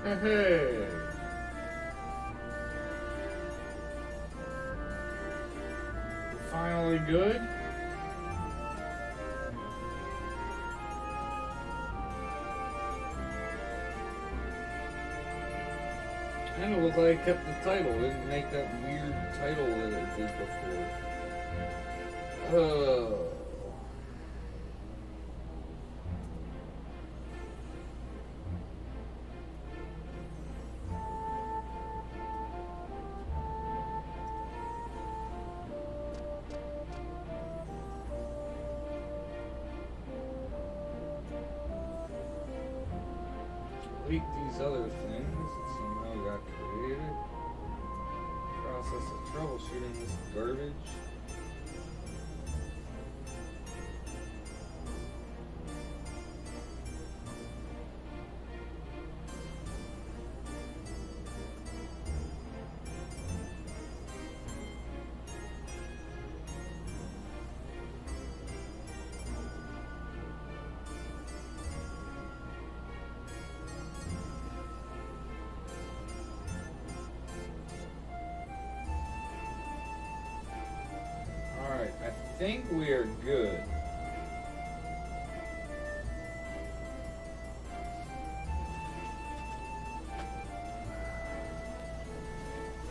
Hey. Finally good. Kind of looked like I kept the title. Didn't make that weird title that it did before. Delete these other things. Let's see how we got created. Process of troubleshooting this garbage. I think we are good.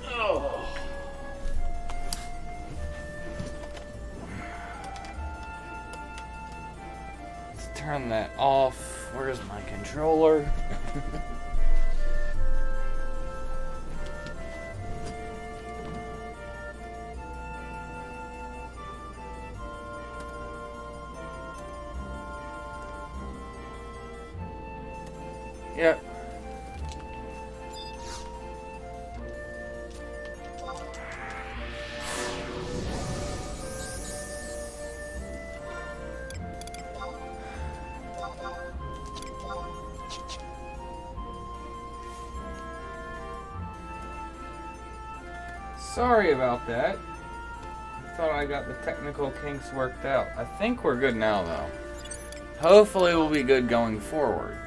Oh. Let's turn that off. Where's my controller? Yep. Sorry about that. Thought I got the technical kinks worked out. I think we're good now, though. Hopefully we'll be good going forward.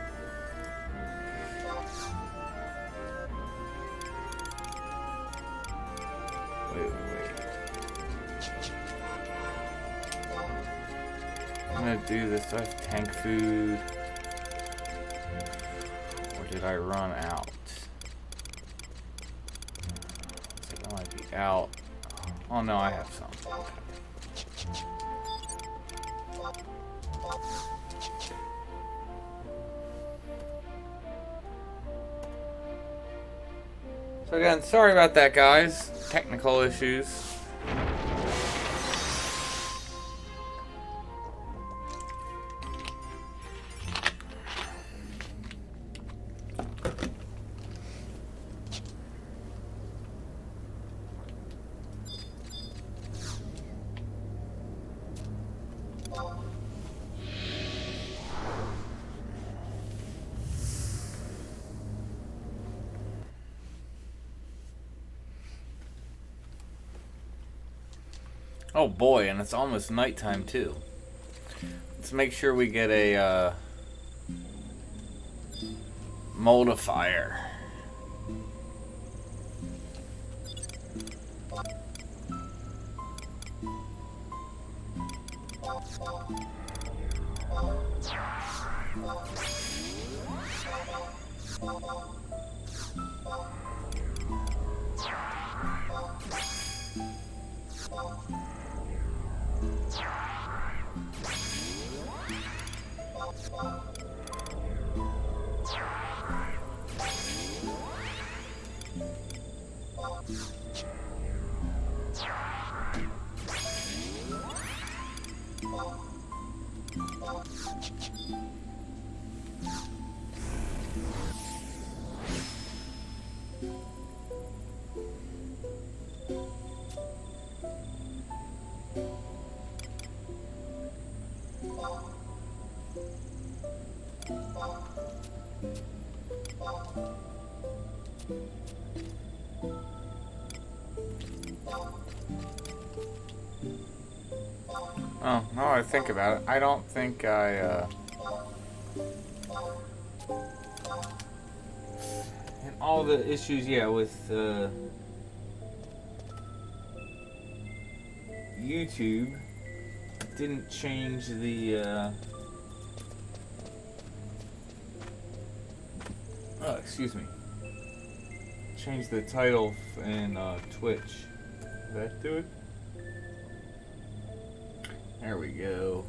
Wait. I'm gonna do this. Do I have tank food? Or did I run out? I might be out. Oh no, I have some. So again, sorry about that, guys. Technical issues. Oh boy, and it's almost nighttime too. Let's make sure we get a moldifier. Oh, now I think about it, I don't think I And all the issues, yeah, with YouTube didn't change the excuse me. Change the title in Twitch. Did that do it? There we go.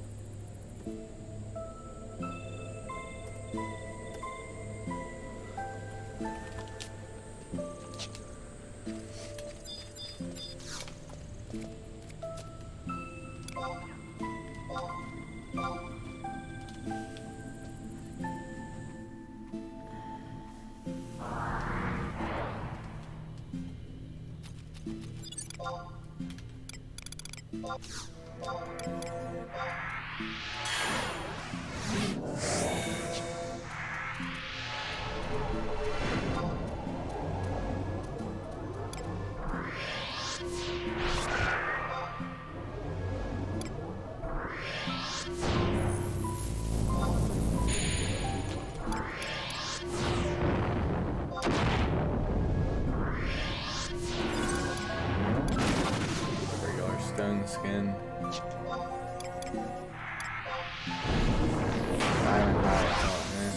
Stone skin. Diamond hide, oh man.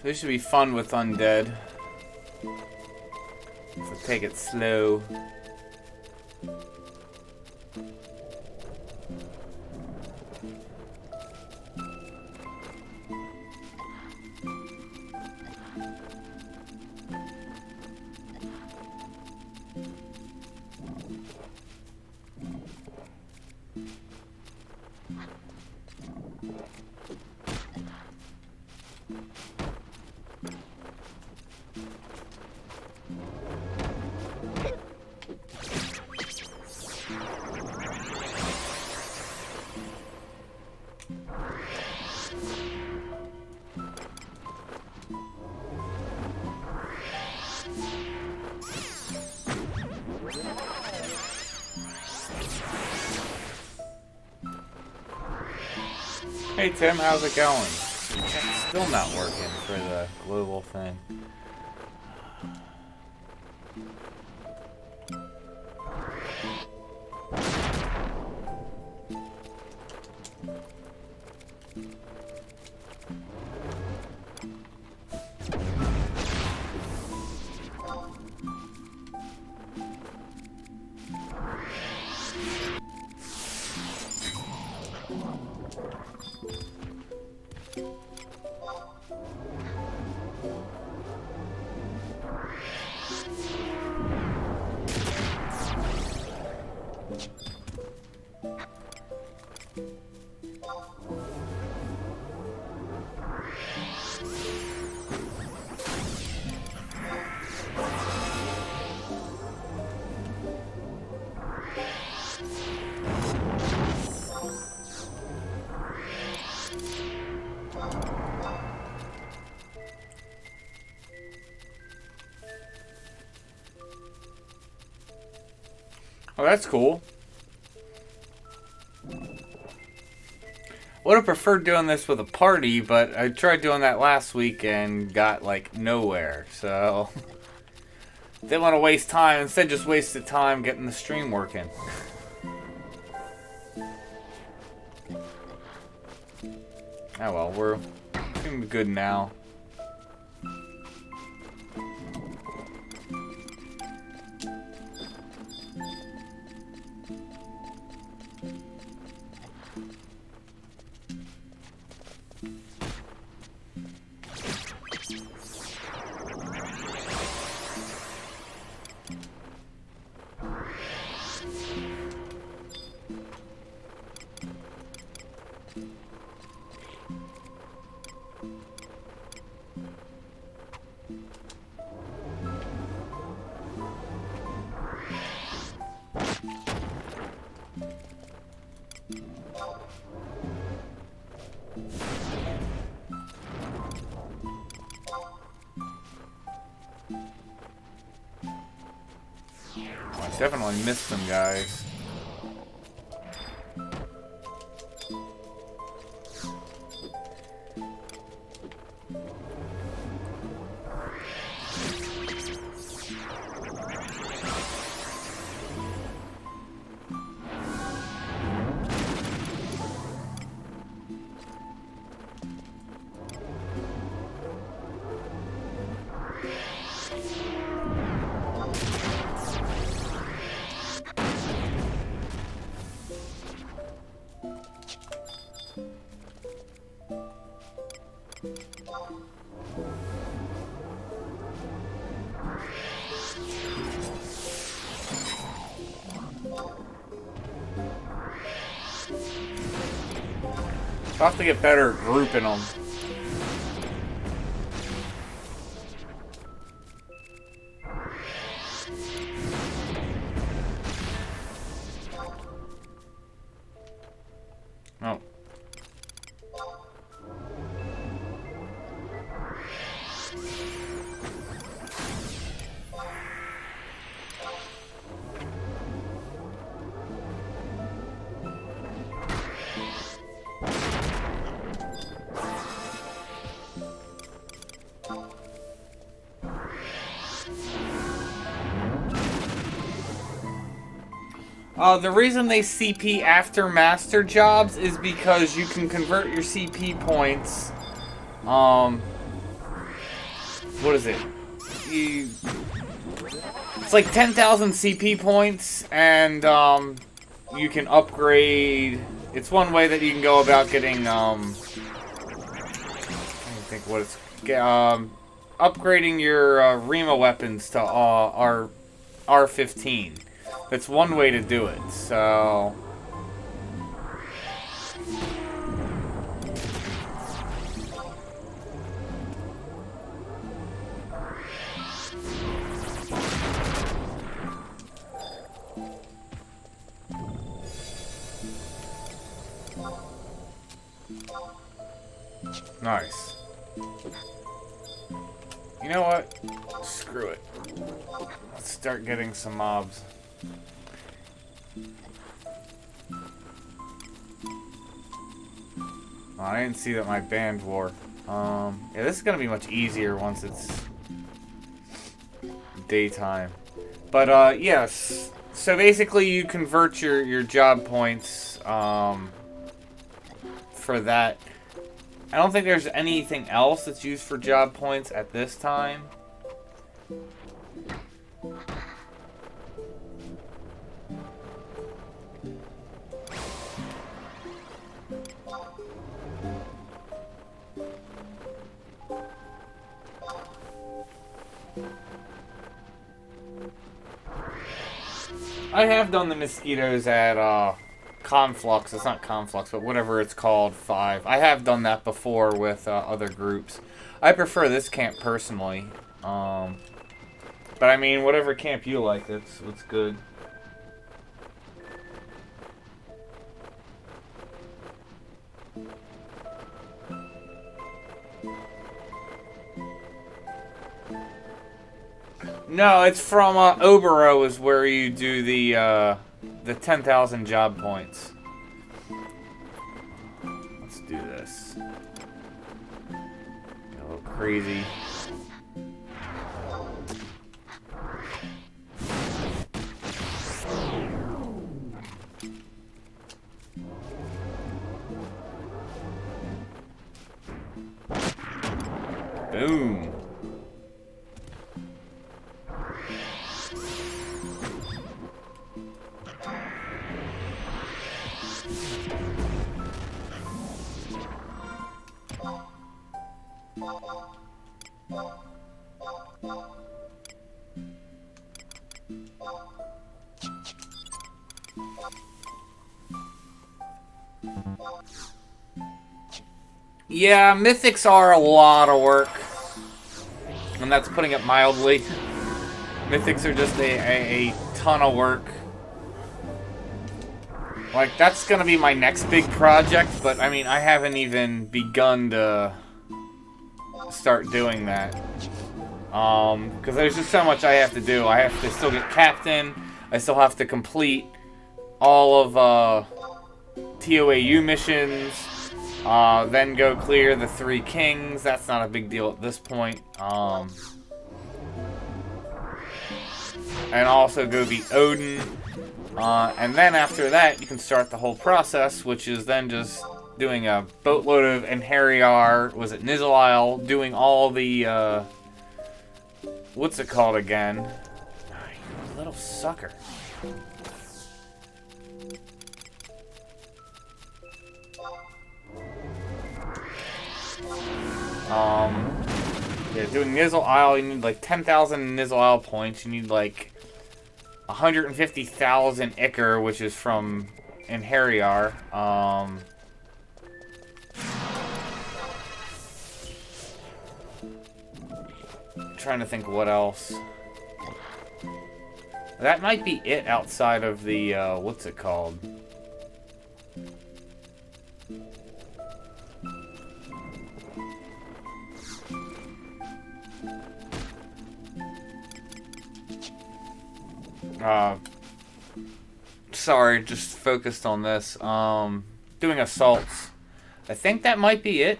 This should be fun with undead. So take it slow. Hey Tim, how's it going? It's still not working for the global thing. Oh, that's cool. Would have preferred doing this with a party, but I tried doing that last week and got, like, nowhere, so... Didn't want to waste time, instead just wasted time getting the stream working. Oh well, we're doing good now. Definitely missed them guys. I'll have to get better at grouping them. Oh. The reason they CP after master jobs is because you can convert your CP points. What is it? It's like 10,000 CP points, and you can upgrade. It's one way that you can go about getting. I don't think what it's upgrading your Rima weapons to R15. That's one way to do it, so... Nice. You know what? Screw it. Let's start getting some mobs. Oh, I didn't see that my band wore. Yeah, this is gonna be much easier once it's daytime. But yes. So basically, you convert your job points for that. I don't think there's anything else that's used for job points at this time. I have done the mosquitoes at Conflux. It's not Conflux, but whatever it's called, 5. I have done that before with other groups. I prefer this camp personally. But I mean, whatever camp you like, it's good. No, it's from Obero is where you do the 10,000 job points. Let's crazy. Boom. Yeah, mythics are a lot of work. And that's putting it mildly. Mythics are just a ton of work. Like, that's gonna be my next big project, but I mean, I haven't even begun to start doing that. Because there's just so much I have to do. I have to still get captain. I still have to complete all of TOAU missions. Then go clear the 3 kings. That's not a big deal at this point. And also go beat Odin. And then after that, you can start the whole process, which is then just doing a boatload of Enheriar, was it Nizzaisle, doing all the, what's it called again? You little sucker. Yeah, doing Nizzaisle, you need like 10,000 Nizzaisle points. You need like 150,000 Ichor, which is from Enheriar. Trying to think what else. That might be it outside of the, what's it called? Sorry, just focused on this. Doing assaults. I think that might be it.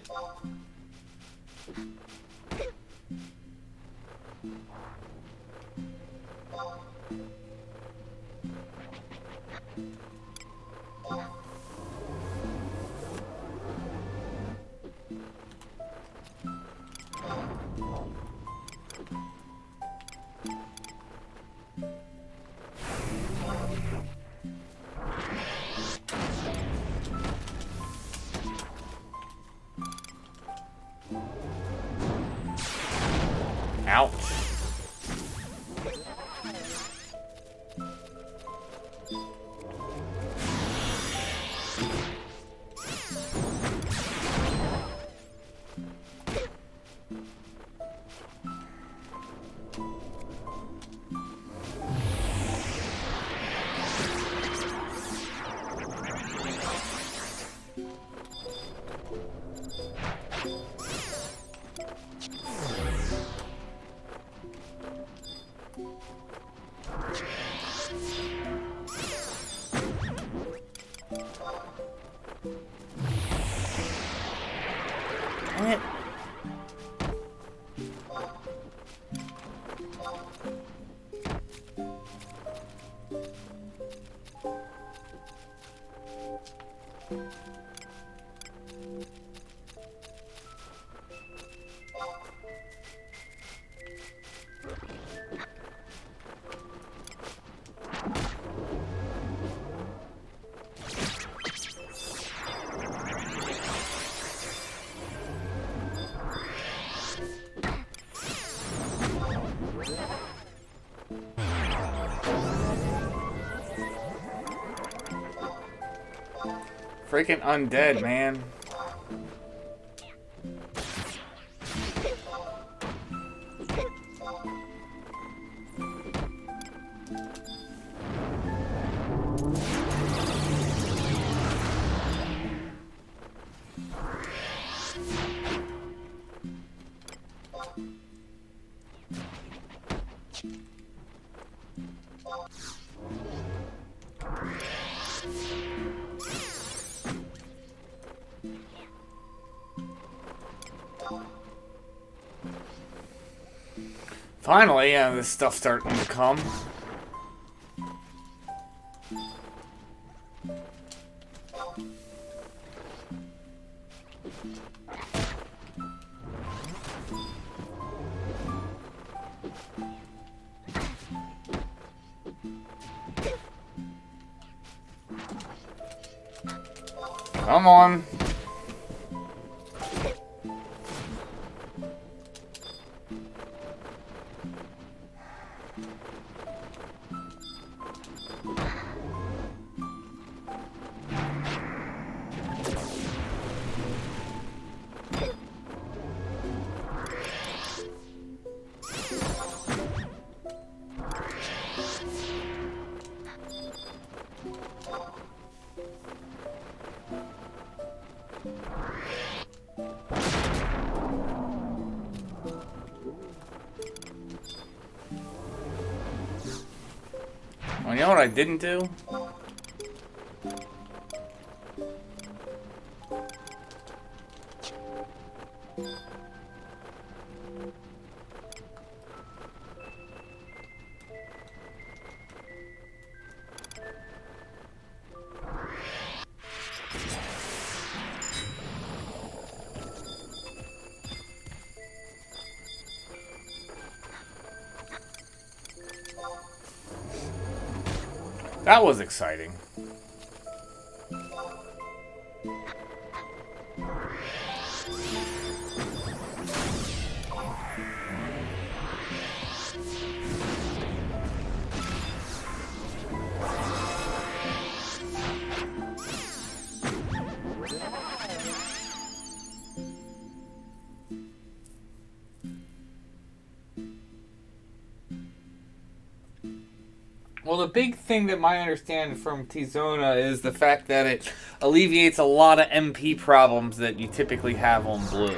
Ouch. What? Freaking undead, man. Finally, yeah, this stuff's starting to come. Come on. Well, you know what I didn't do? That was exciting. Well, the big thing that I understand from Tizona is the fact that it alleviates a lot of MP problems that you typically have on blue.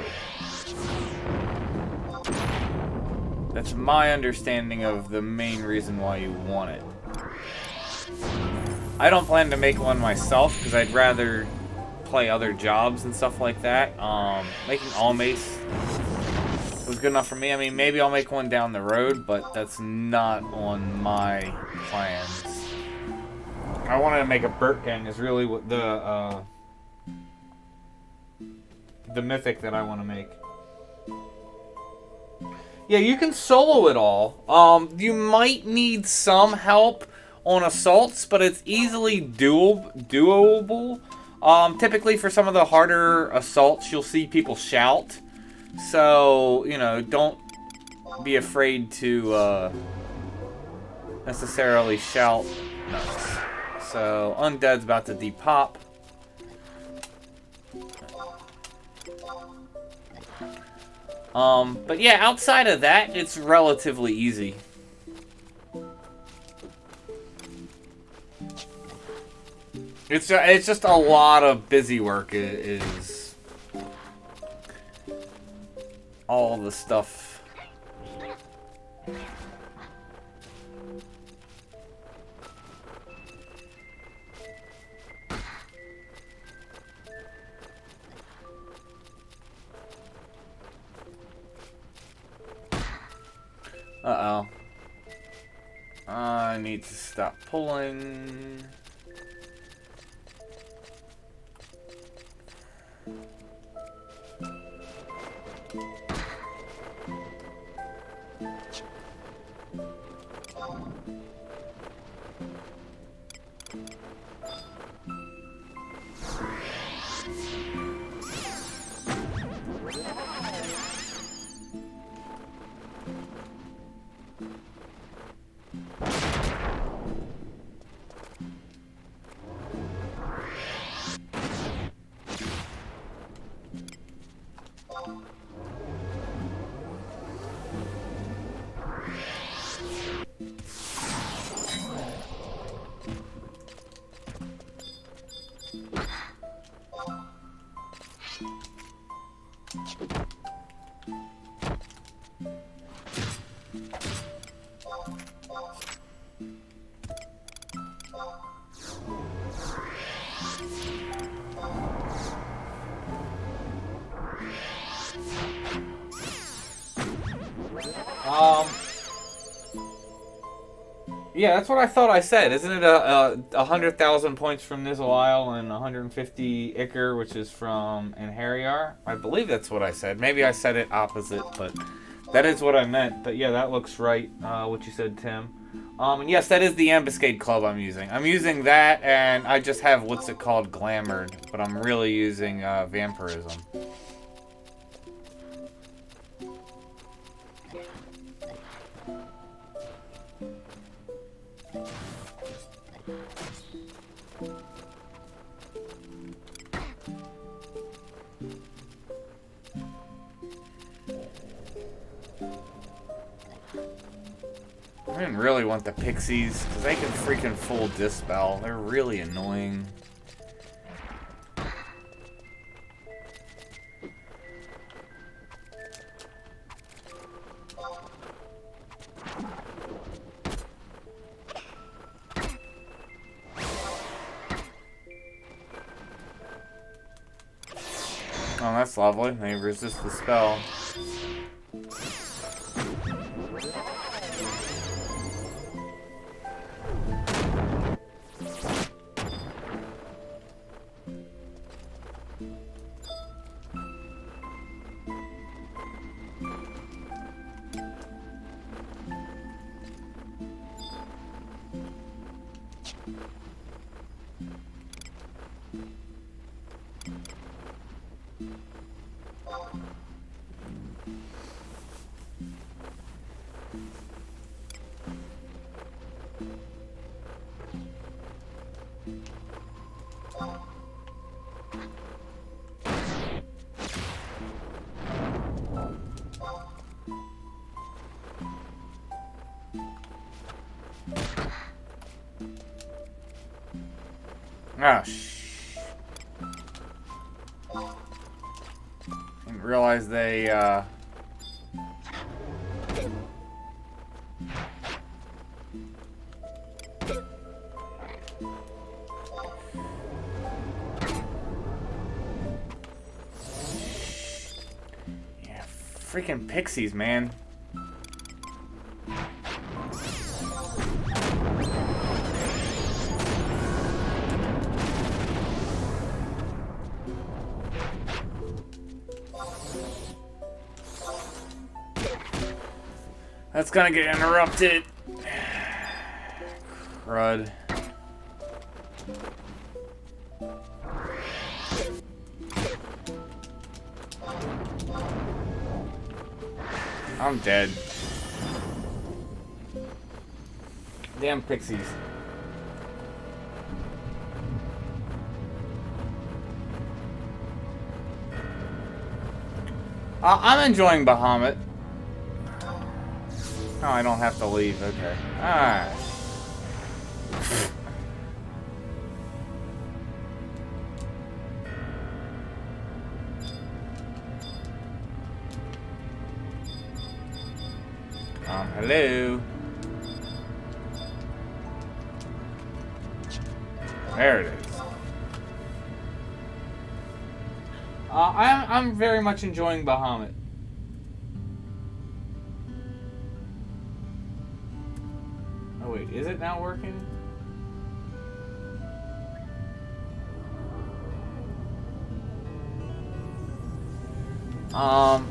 That's my understanding of the main reason why you want it. I don't plan to make one myself because I'd rather play other jobs and stuff like that. Making all mace was good enough for me. I mean, maybe I'll make one down the road, but that's not on my plans. I wanted to make a Burt Gang is really what the mythic that I want to make. Yeah, you can solo it all. You might need some help on assaults, but it's easily doable. Typically for some of the harder assaults, you'll see people shout. So, you know, don't be afraid to necessarily shout nuts. So, Undead's about to depop. But yeah, outside of that, it's relatively easy. It's just a lot of busy work is all the stuff. Uh-oh. I need to stop pulling. Yeah, that's what I thought I said. Isn't it 100,000 points from Nizhal and 150 Iker, which is from Anhariar? I believe that's what I said. Maybe I said it opposite, but that is what I meant. But yeah, that looks right, what you said, Tim. And yes, that is the Ambuscade Club I'm using. I'm using that, and I just have, what's it called, Glamored, but I'm really using Vampirism. I didn't really want the pixies, because they can freaking full dispel. They're really annoying. Oh, that's lovely. They resist the spell. Ah, didn't realize they, Yeah, freaking pixies, man. That's gonna get interrupted. Crud. I'm dead. Damn pixies. I'm enjoying Bahamut. Oh, I don't have to leave. Okay. Alright. Hello. There it is. I'm very much enjoying Bahamut. Oh wait, is it now working?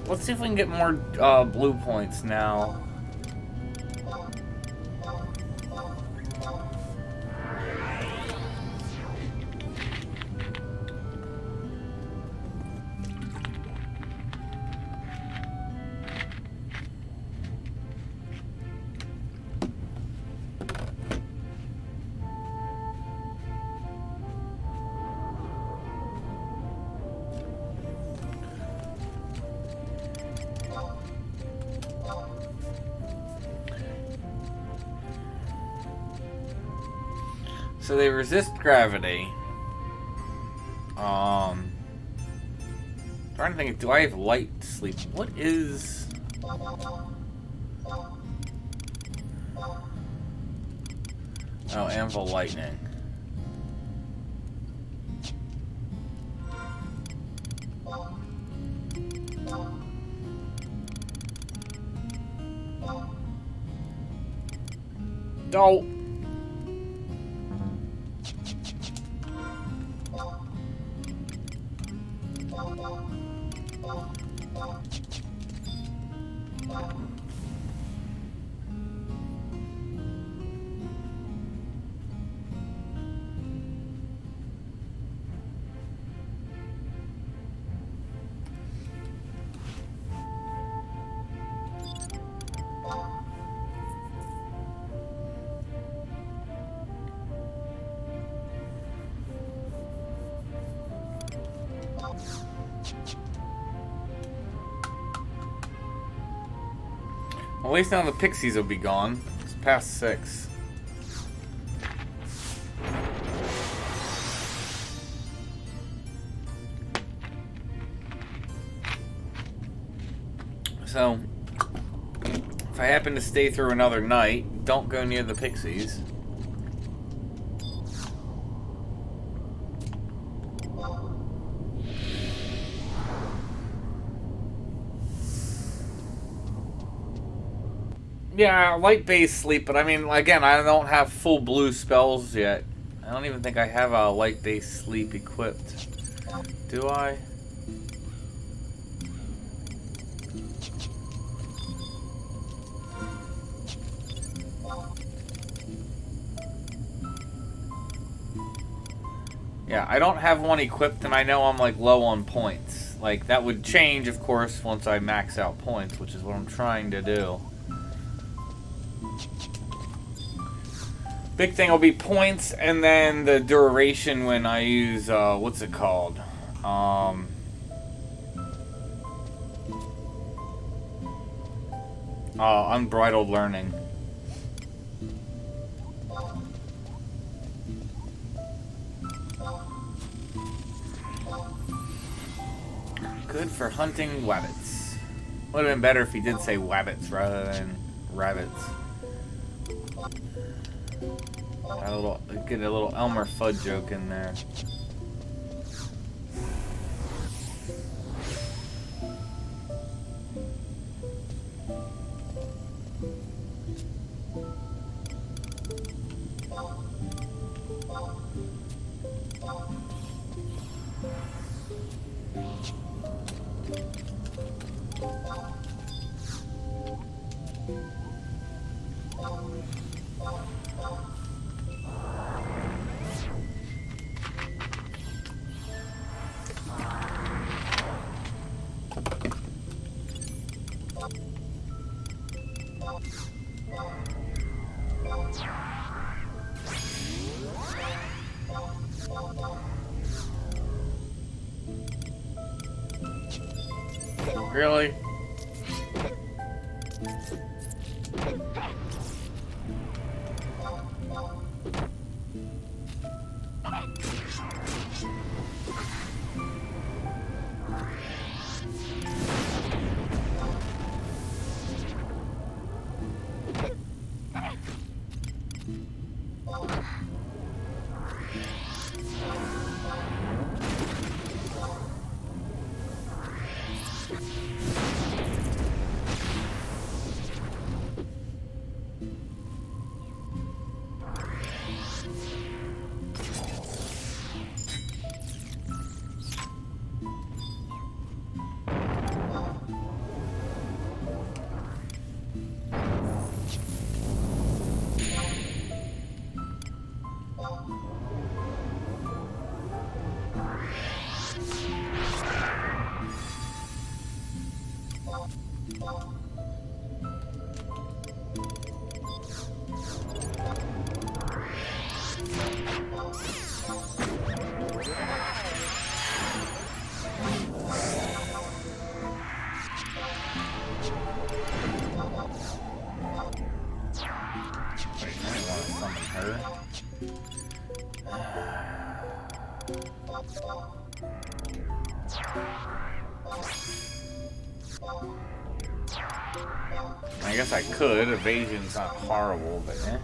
Let's see if we can get more blue points now. So they resist gravity. Trying to think, do I have light sleep? What is... Oh, Anvil Lightning. Don't. At least now the pixies will be gone. It's past 6. So, if I happen to stay through another night, don't go near the pixies. Yeah, light-based sleep, but I mean, again, I don't have full blue spells yet. I don't even think I have a light-based sleep equipped. Do I? Yeah, I don't have one equipped, and I know I'm, like, low on points. Like, that would change, of course, once I max out points, which is what I'm trying to do. Big thing will be points, and then the duration when I use, what's it called? Unbridled learning. Good for hunting wabbits. Would have been better if he did say wabbits rather than rabbits. Get a little Elmer Fudd joke in there. Really? I guess I could. Evasion's not horrible, but eh.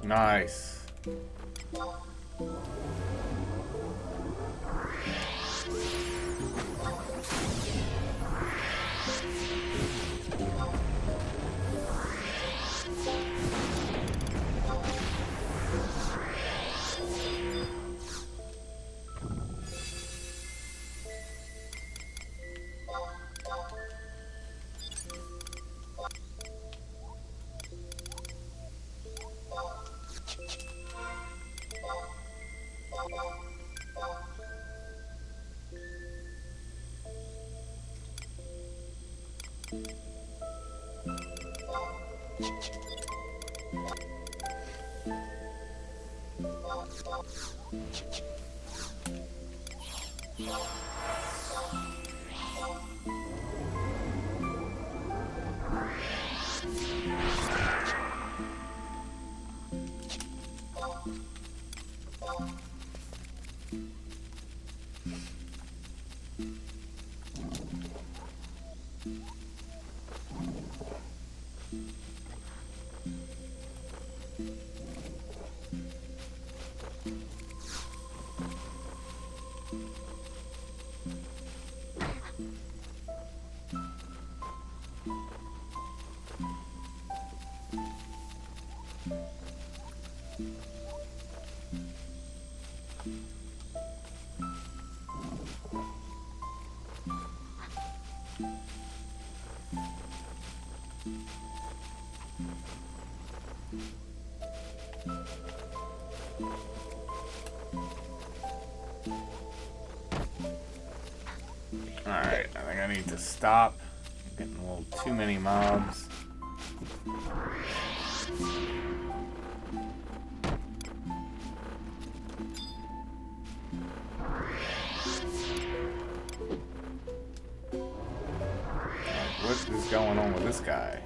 Nice. Alright, I think I need to stop. I'm getting a little too many mobs. What is going on with this guy?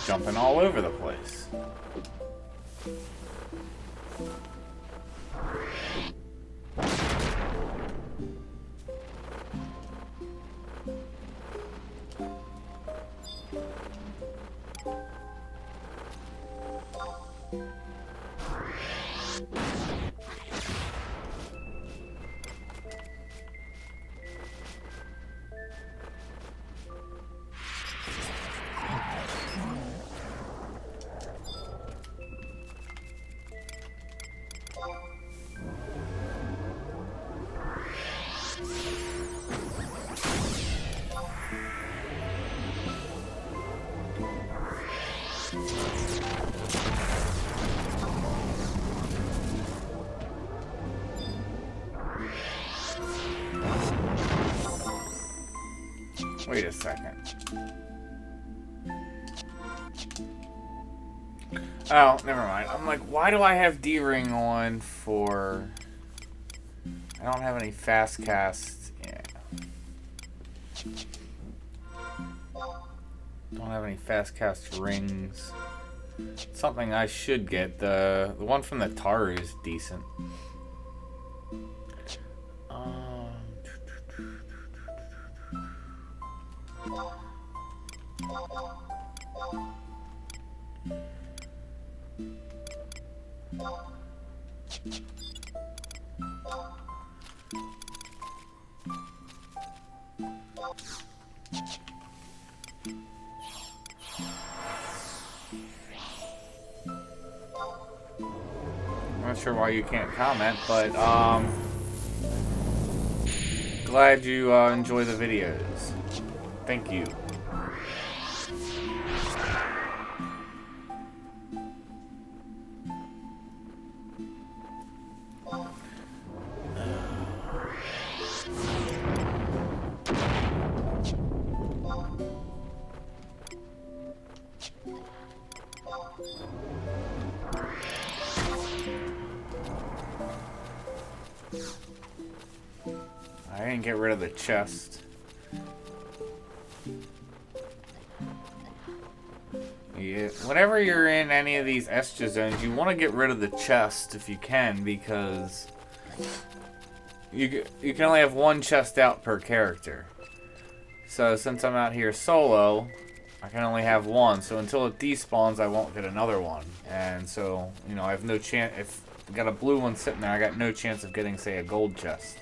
Jumping all over the place. Wait a second. Oh, never mind. I'm like, why do I have D-Ring on for... I don't have any fast casts. Yeah. Don't have any fast cast rings. Something I should get. The one from the Taru is decent. I'm not sure why you can't comment, but glad you enjoy the videos. Thank you. I didn't get rid of the chest. Yeah, whenever you're in any of these Estia zones, you want to get rid of the chest if you can, because you can only have one chest out per character. So since I'm out here solo, I can only have one. So until it despawns, I won't get another one. And so, you know, I have no chance. If I got a blue one sitting there, I got no chance of getting, say, a gold chest.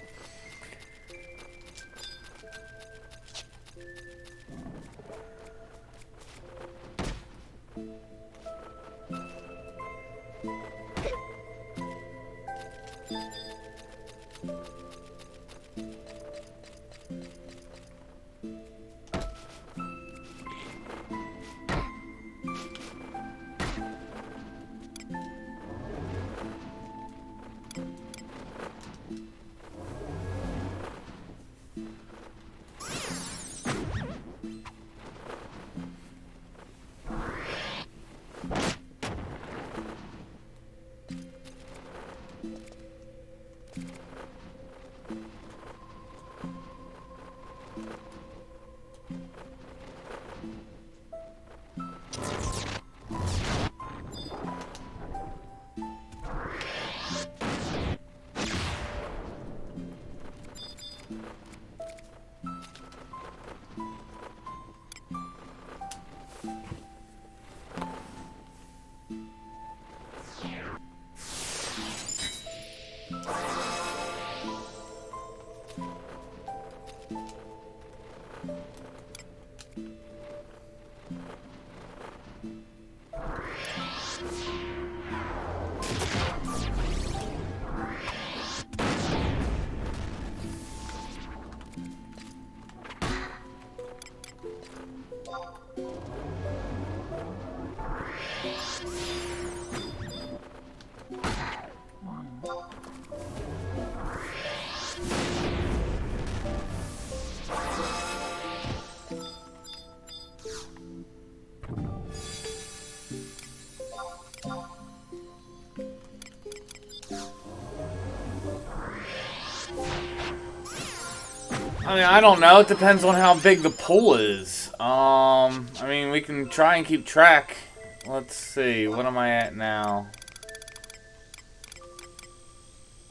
I mean, I don't know. It depends on how big the pool is. I mean, we can try and keep track. Let's see. What am I at now?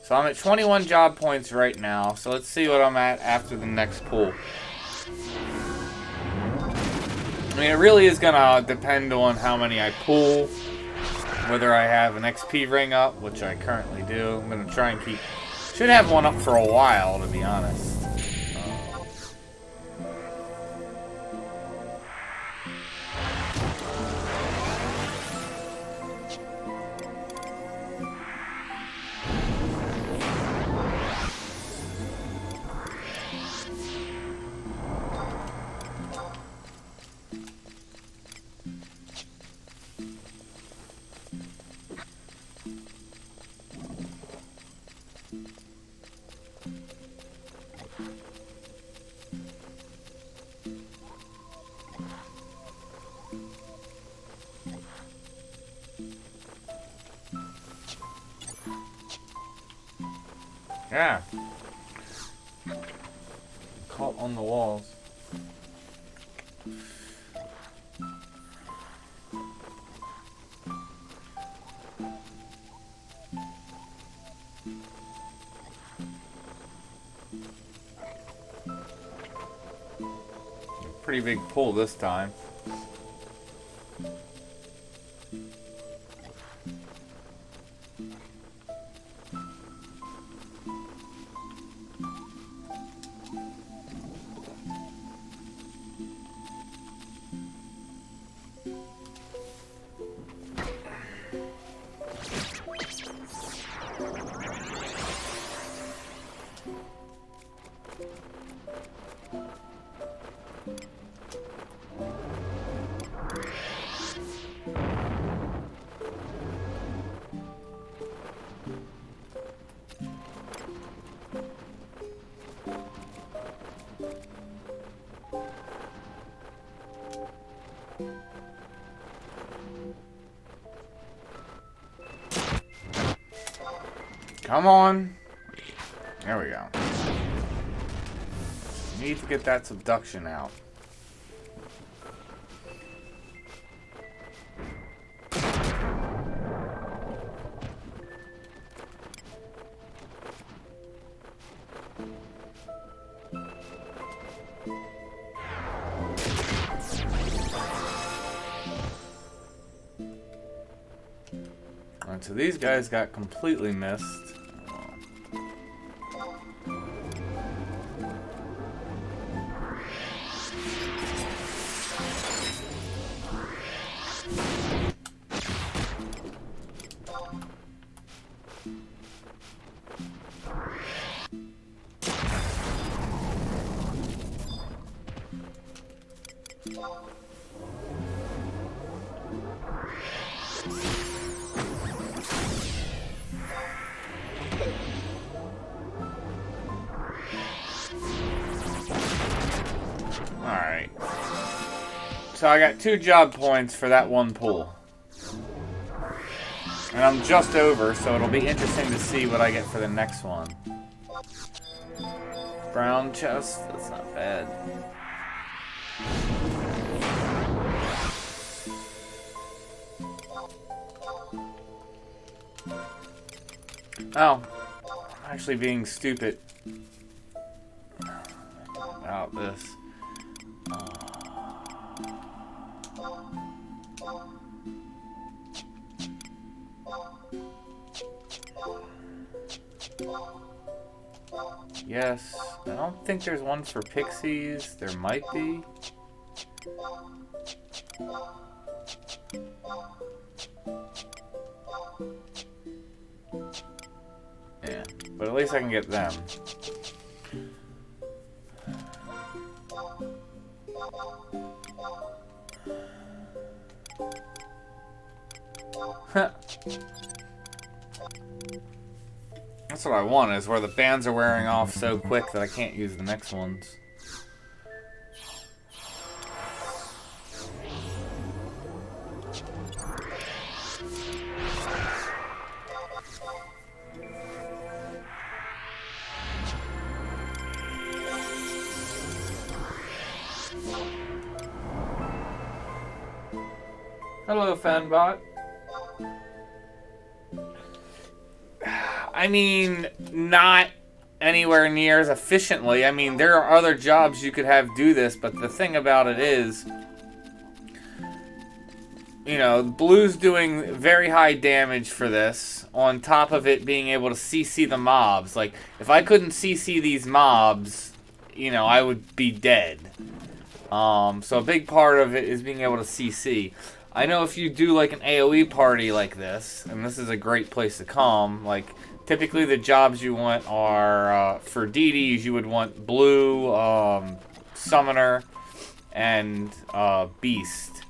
So I'm at 21 job points right now. So let's see what I'm at after the next pool. I mean, it really is going to depend on how many I pull. Whether I have an XP ring up, which I currently do. I'm going to try and keep... Should have one up for a while, to be honest. Yeah. Caught on the walls. Pretty big pull this time. Come on. There we go. Need to get that subduction out. Alright, so these guys got completely missed. Alright. So I got 2 job points for that one pull. And I'm just over, so it'll be interesting to see what I get for the next one. Brown chest, that's not bad. Oh, I'm actually being stupid about this. Yes, I don't think there's one for pixies. There might be. Yeah, but at least I can get them. Huh. That's what I want, is where the bands are wearing off so quick that I can't use the next ones. Hello, Fanbot. I mean, not anywhere near as efficiently. I mean, there are other jobs you could have do this, but the thing about it is, you know, Blue's doing very high damage for this, on top of it being able to CC the mobs. Like, if I couldn't CC these mobs, you know, I would be dead. So a big part of it is being able to CC. I know if you do like an AoE party like this, and this is a great place to come, like, typically the jobs you want are, for DDs, you would want Blue, Summoner, and Beast.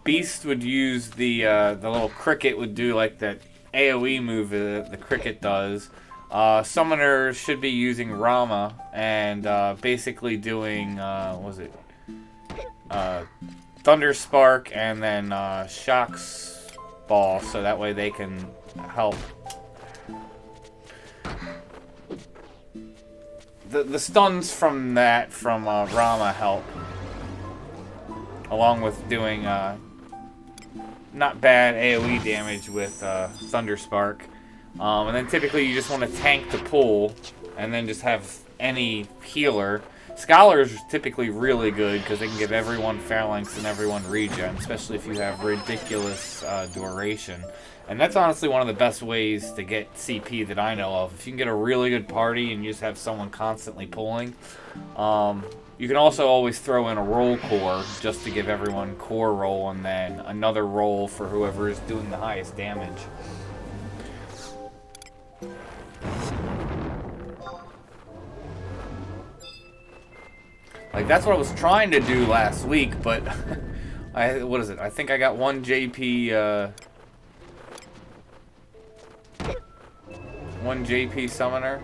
Beast would use the little cricket would do like that AoE move that the cricket does. Summoner should be using Rama and basically doing, what was it? Thunder Spark and then Shock's Ball, so that way they can help. the stuns from that from Rama help, along with doing not bad AoE damage with Thunderspark. And then typically you just want to tank the pull, and then just have any healer. Scholar's typically really good because they can give everyone Phalanx and everyone regen, especially if you have ridiculous duration. And that's honestly one of the best ways to get CP that I know of. If you can get a really good party and you just have someone constantly pulling. You can also always throw in a roll core just to give everyone core roll, and then another roll for whoever is doing the highest damage. Like, that's what I was trying to do last week, but what is it? I think I got one JP, one JP summoner.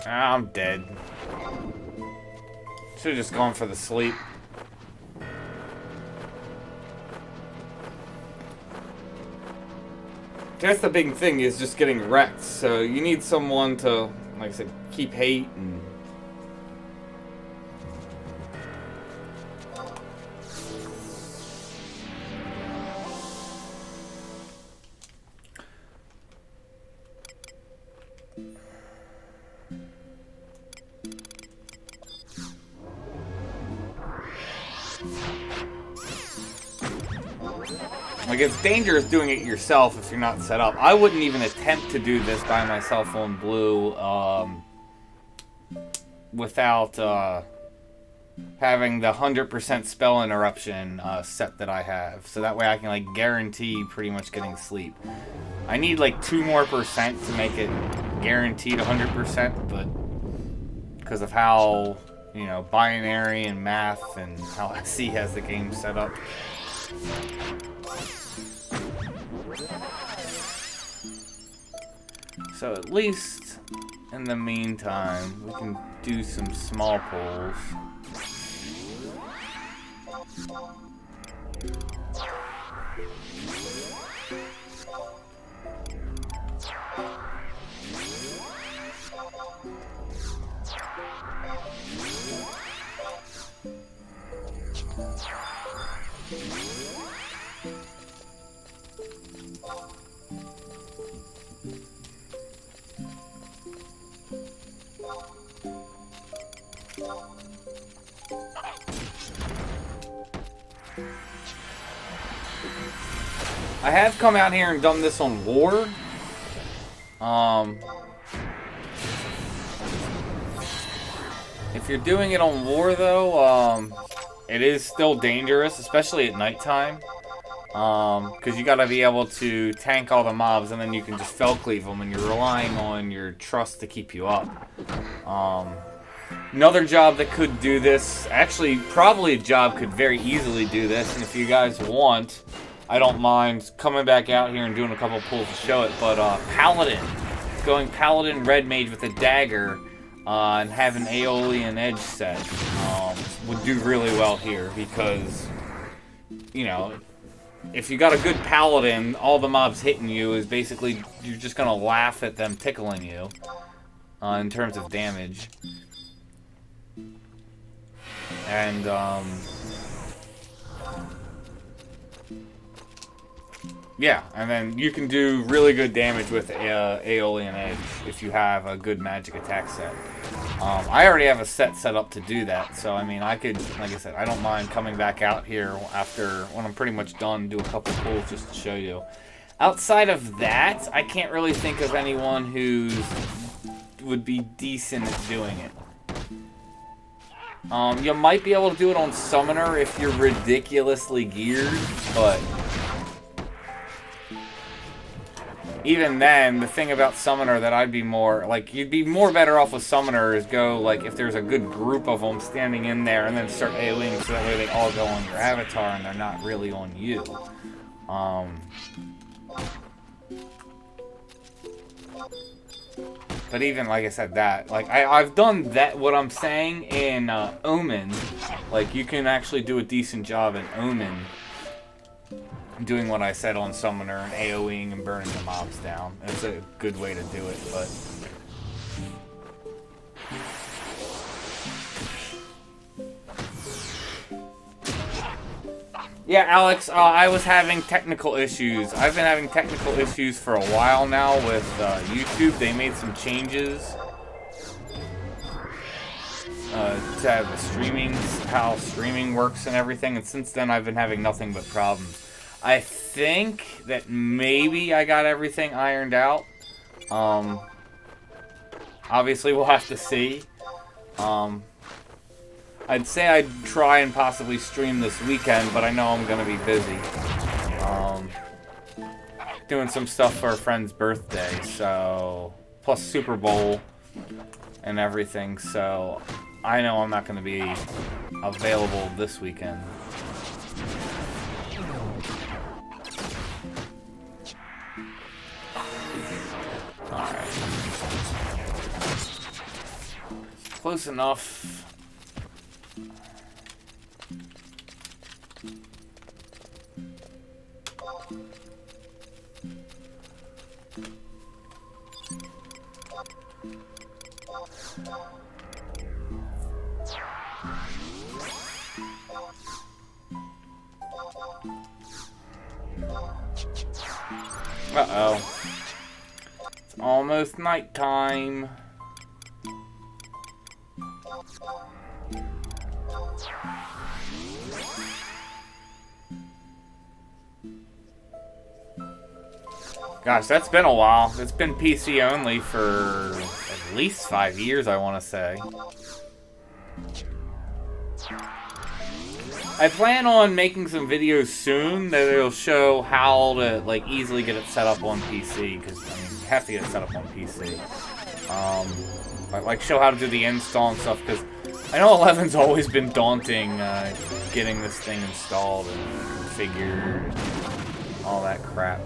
I'm dead. Should've just gone for the sleep. That's the big thing, is just getting wrecked. So you need someone to, like I said, keep hate and... Like, it's dangerous doing it yourself if you're not set up. I wouldn't even attempt to do this by myself on blue without having the 100% spell interruption set that I have. So that way I can, like, guarantee pretty much getting sleep. I need, like, 2% more to make it guaranteed 100%, but because of how, you know, binary and math and how SC has the game set up. So at least in the meantime, we can do some small pulls. I have come out here and done this on War. If you're doing it on War, though, it is still dangerous, especially at nighttime. Because you gotta be able to tank all the mobs, and then you can just fell cleave them, and you're relying on your trust to keep you up. Another job that could do this, actually, probably a job could very easily do this, and if you guys want, I don't mind coming back out here and doing a couple pulls to show it, but Paladin. Going Paladin Red Mage with a dagger and having Aeolian Edge set would do really well here, because, you know, if you got a good Paladin, all the mobs hitting you is basically, you're just going to laugh at them tickling you in terms of damage. And, yeah, and then you can do really good damage with Aeolian Edge if you have a good magic attack set. I already have a set up to do that, so I mean, I could, like I said, I don't mind coming back out here after, when I'm pretty much done, do a couple pulls just to show you. Outside of that, I can't really think of anyone who would be decent at doing it. You might be able to do it on Summoner if you're ridiculously geared, but even then, the thing about Summoner that I'd be more, like, you'd be more better off with Summoner is go, like, if there's a good group of them standing in there, and then start AoEing so that way they all go on your avatar and they're not really on you. But even, like I said, that, like, I've done that, what I'm saying, in Omen. Like, you can actually do a decent job in Omen doing what I said on Summoner and AoEing and burning the mobs down. It's a good way to do it, but... Yeah, Alex, I was having technical issues. I've been having technical issues for a while now with YouTube. They made some changes to have the streaming, how streaming works and everything, and since then I've been having nothing but problems. I think that maybe I got everything ironed out. Obviously we'll have to see. I'd say I'd try and possibly stream this weekend, but I know I'm going to be busy. Doing some stuff for a friend's birthday, so... Plus Super Bowl and everything, so... I know I'm not going to be available this weekend. Alright. Close enough. Uh-oh. It's almost nighttime. Gosh, that's been a while. It's been PC only for at least 5 years, I want to say. I plan on making some videos soon that will show how to like easily get it set up on PC, because I mean, you have to get it set up on PC. Like show how to do the install and stuff, because I know 11's always been daunting getting this thing installed and configured and all that crap.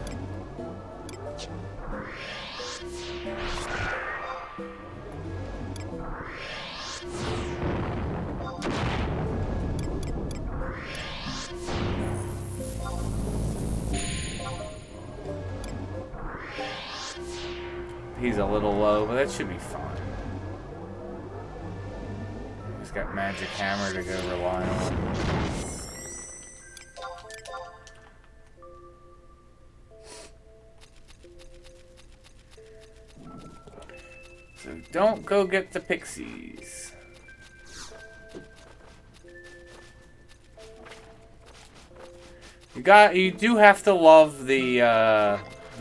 He's a little low, but that should be fine. He's got magic hammer to go rely on. So don't go get the pixies. You do have to love the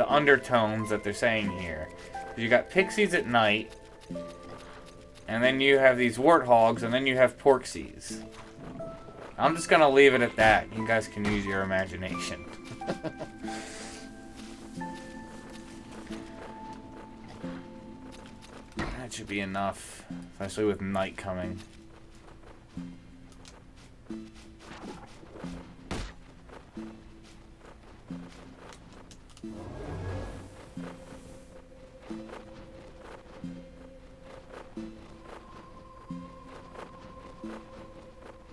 undertones that they're saying here. You got pixies at night, and then you have these warthogs, and then you have porksies. I'm just gonna leave it at that. You guys can use your imagination. That should be enough, especially with night coming.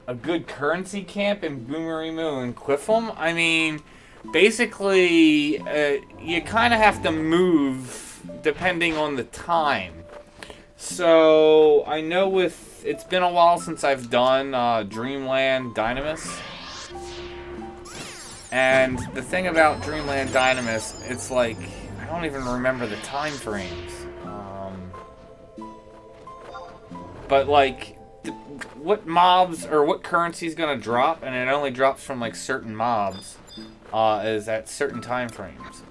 A good currency camp in Boomerimu and Quiffum? I mean, basically, you kind of have to move depending on the time. So, I know it's been a while since I've done Dreamland Dynamis. And the thing about Dreamland Dynamis, it's like, I don't even remember the time frames. But like, what mobs or what currency is gonna drop, and it only drops from like certain mobs, is at certain time frames.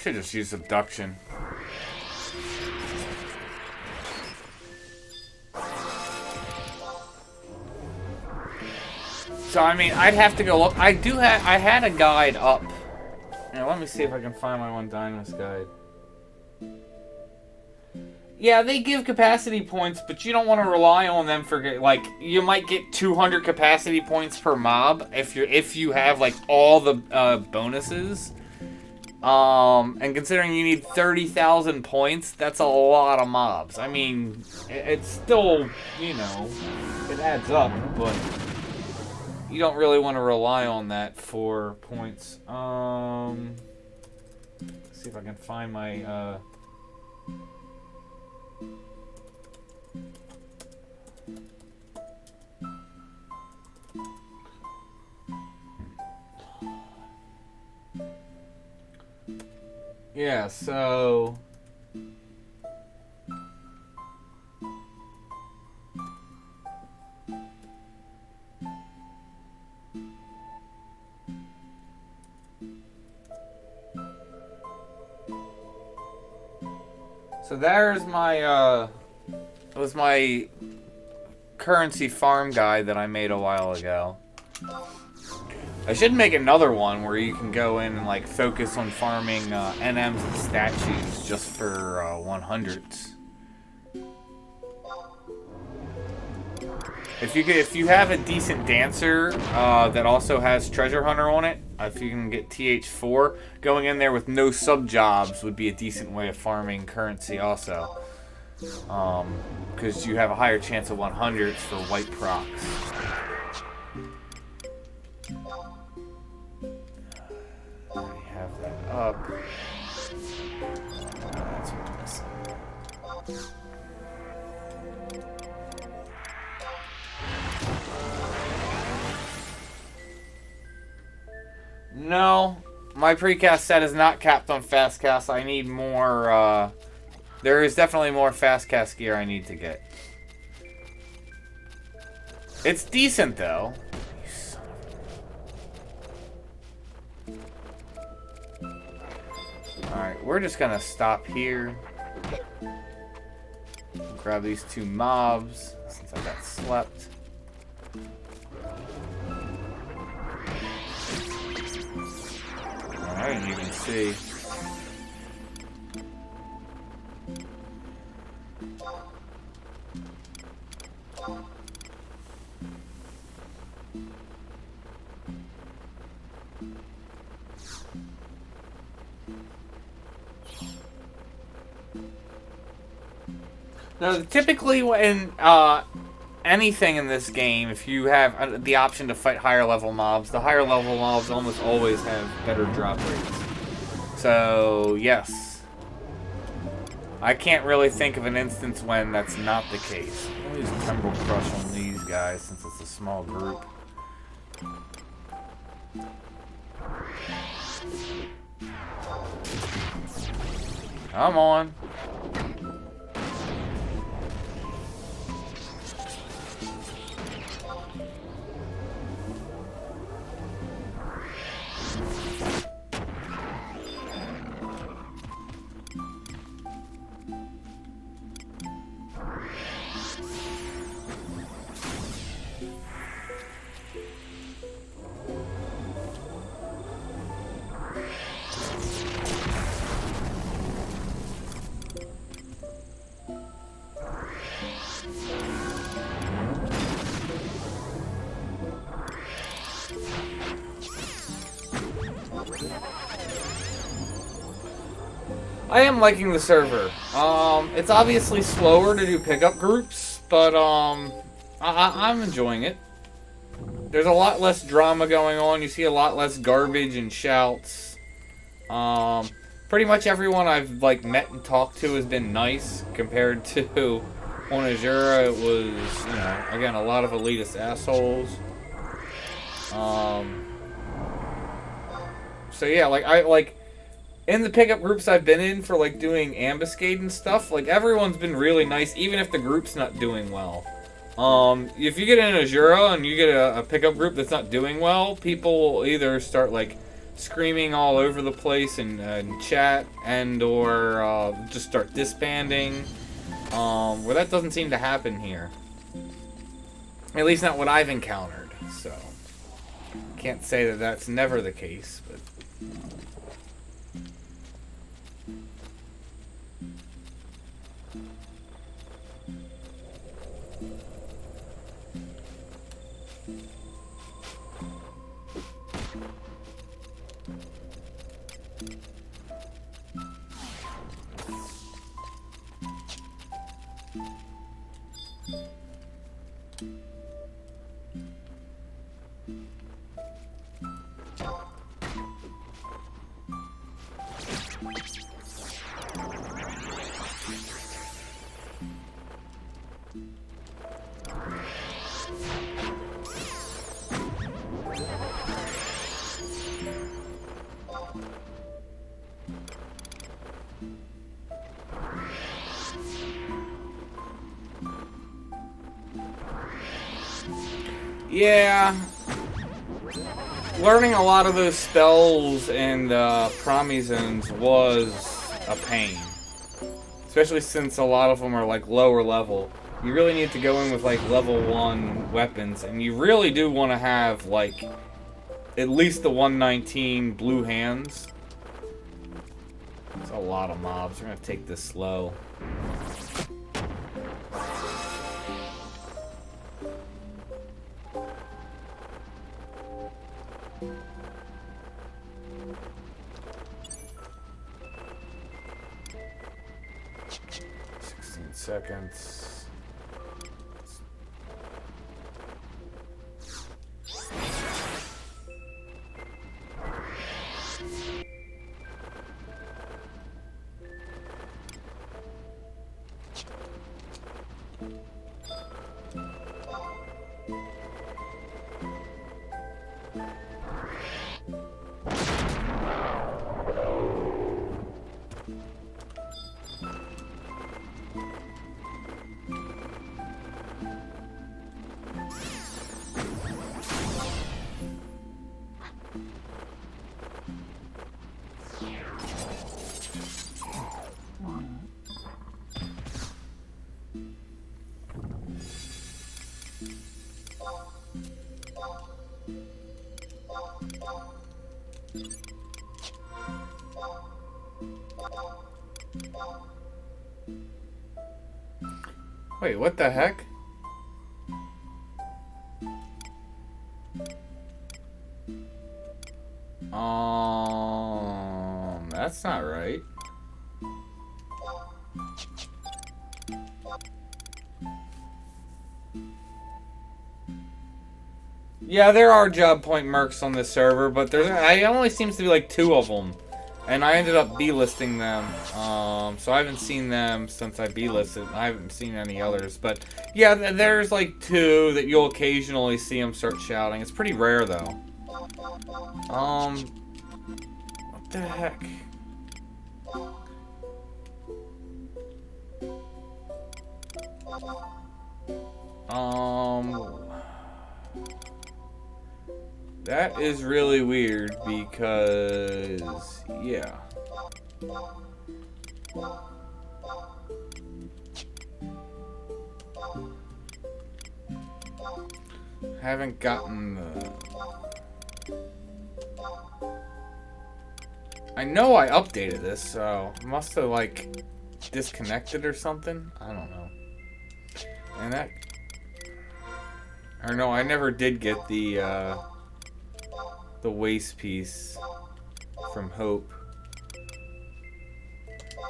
should just use abduction. So I mean, I'd have to go look. I had a guide up. Now let me see if I can find my one Dynamis guide. Yeah, they give capacity points, but you don't want to rely on them for, like, you might get 200 capacity points per mob if you have like all the bonuses. And considering you need 30,000 points, that's a lot of mobs. I mean, it's still, you know, it adds up, but you don't really want to rely on that for points. Let's see if I can find my, yeah, so there's my was my currency farm guide that I made a while ago. I should make another one where you can go in and like focus on farming NMs and statues just for 100s. If you have a decent dancer that also has treasure hunter on it, if you can get TH4, going in there with no sub jobs would be a decent way of farming currency also. Because you have a higher chance of 100s for white procs. I already have that up. That's what I'm missing. No, my precast set is not capped on fast cast. I need more, there is definitely more fast cast gear I need to get. It's decent though. Alright, we're just gonna stop here. Grab these two mobs since I got slept. I didn't even see. Now, typically when anything in this game, if you have the option to fight higher level mobs, the higher level mobs almost always have better drop rates. So, yes. I can't really think of an instance when that's not the case. I'll use Temporal Crush on these guys since it's a small group. Come on. I am liking the server. It's obviously slower to do pickup groups, but I'm enjoying it. There's a lot less drama going on. You see a lot less garbage and shouts. Pretty much everyone I've like met and talked to has been nice compared to on Azura. It was, you know, again, a lot of elitist assholes. So yeah, like in the pickup groups I've been in for like doing ambuscade and stuff, like everyone's been really nice, even if the group's not doing well. If you get in Azura and you get a pickup group that's not doing well, people will either start like screaming all over the place in chat and or just start disbanding. Where that doesn't seem to happen here. At least not what I've encountered. So can't say that that's never the case, but. Yeah, learning a lot of those spells and promi zones was a pain, especially since a lot of them are like lower level. You really need to go in with like level 1 weapons, and you really do want to have like at least the 119 blue hands. It's a lot of mobs. We're gonna take this slow. Seconds. Wait, what the heck? That's not right. Yeah, there are job point mercs on this server, but I only seems to be like 2 of them. And I ended up B-listing them, so I haven't seen them since I B-listed. I haven't seen any others, but yeah, there's like 2 that you'll occasionally see them start shouting. It's pretty rare, though. What the heck? That is really weird because, yeah. Haven't gotten the... I know I updated this, so I must have, like, disconnected or something. I don't know. And that... Or no, I never did get the waist piece from Hope.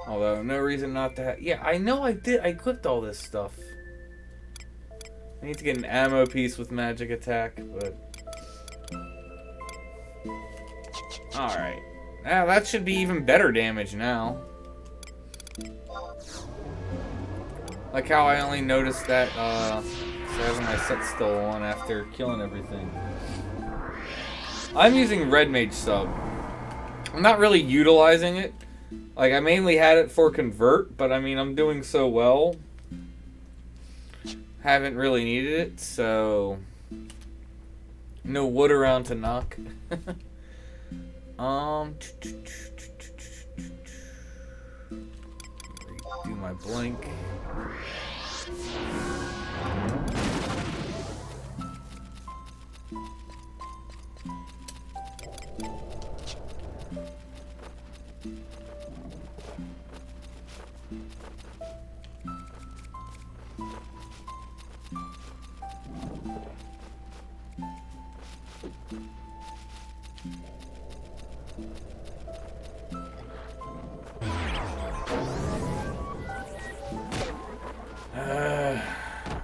Although, no reason not to have... Yeah, I know I did. I clipped all this stuff. I need to get an ammo piece with magic attack, but... Alright. Now, that should be even better damage now. Like how I only noticed that, having my set still on after killing everything. I'm using Red Mage sub. I'm not really utilizing it. Like, I mainly had it for convert, but I mean, I'm doing so well. Haven't really needed it, so... No wood around to knock. Do my blink.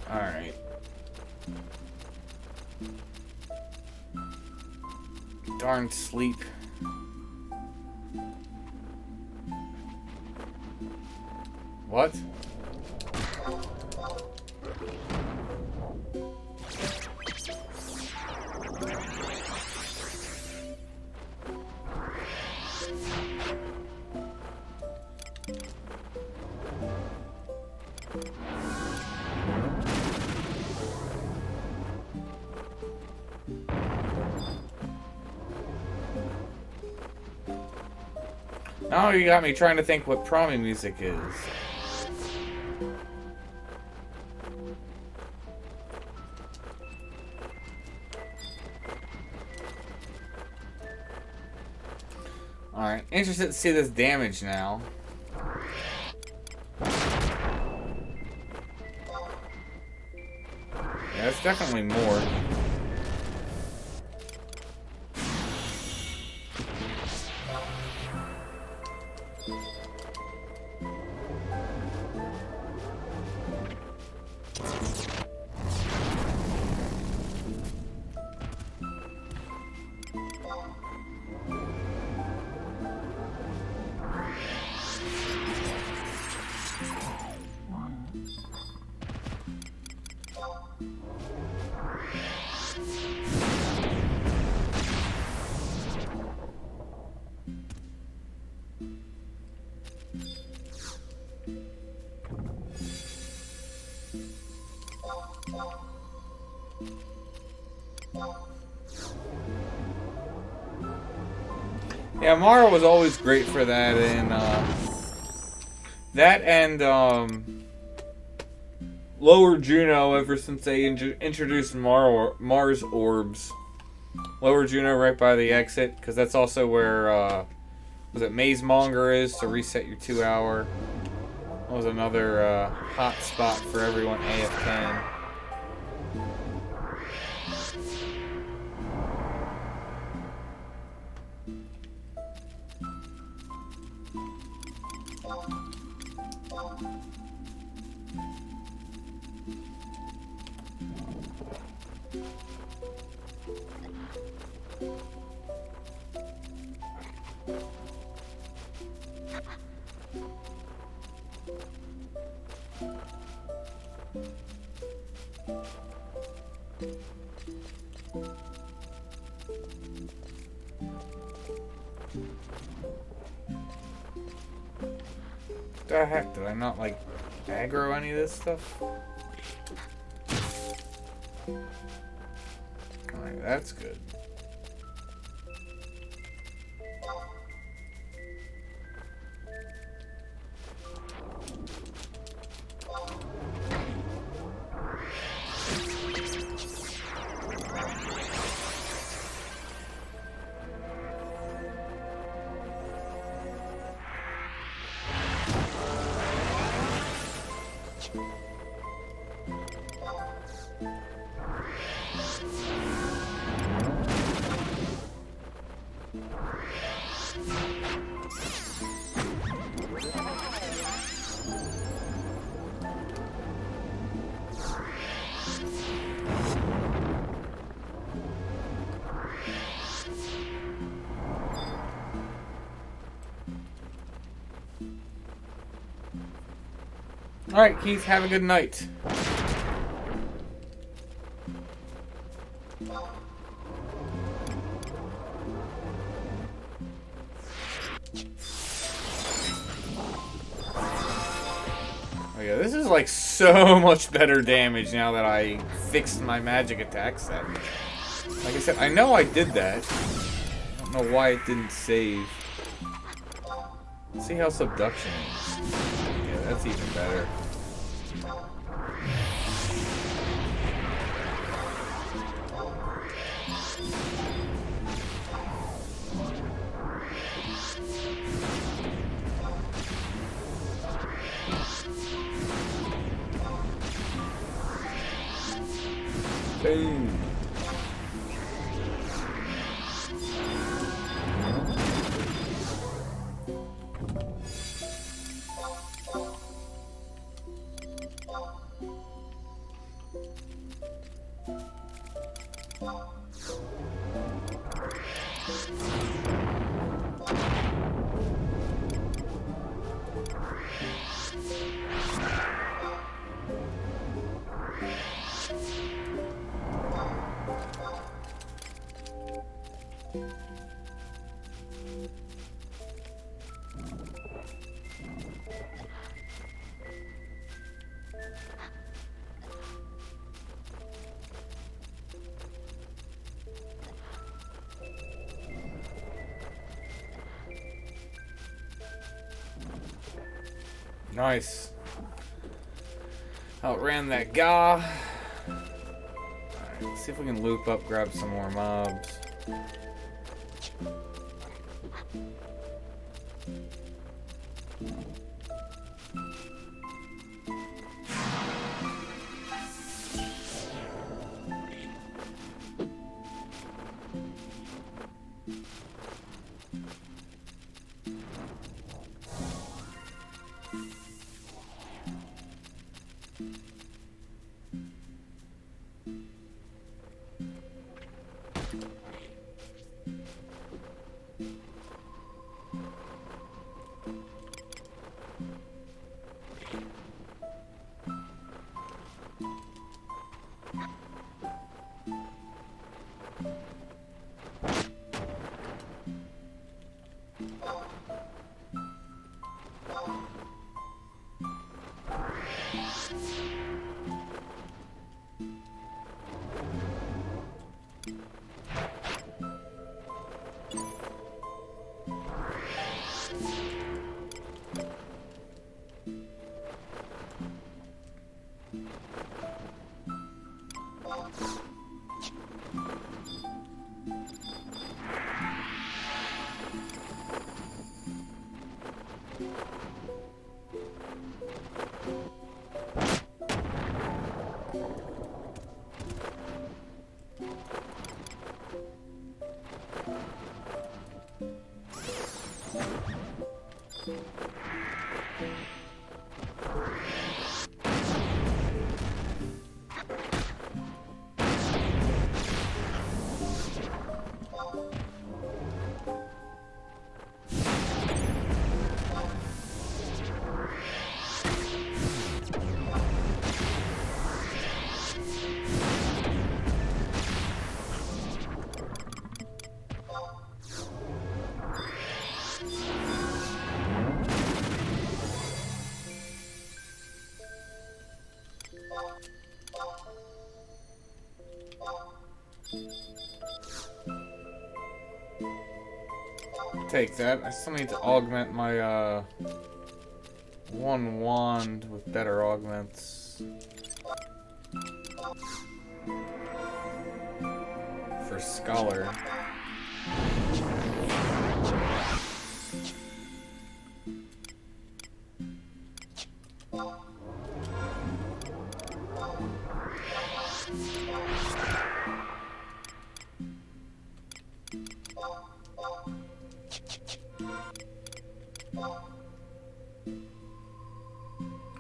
Alright. Darn sleep. What? Now you got me trying to think what promi music is. Alright, interested to see this damage now. Yeah, it's definitely more. Yeah, Mara was always great for that, and that and Lower Juno ever since they introduced Mars orbs. Lower Juno right by the exit, because that's also where was it Maze Monger is to reset your 2-hour. That was another hot spot for everyone AFK. The heck, did I not like aggro any of this stuff? Alright, that's good. Alright, Keith, have a good night. Oh yeah, this is like so much better damage now that I fixed my magic attack set. Like I said, I know I did that. Oh, don't know why it didn't save. Let's see how subduction is. Yeah, that's even better. Boom. Nice. Outran that guy. Alright, let's see if we can loop up, grab some more mobs. Take that. I still need to augment my one wand with better augments for Scholar.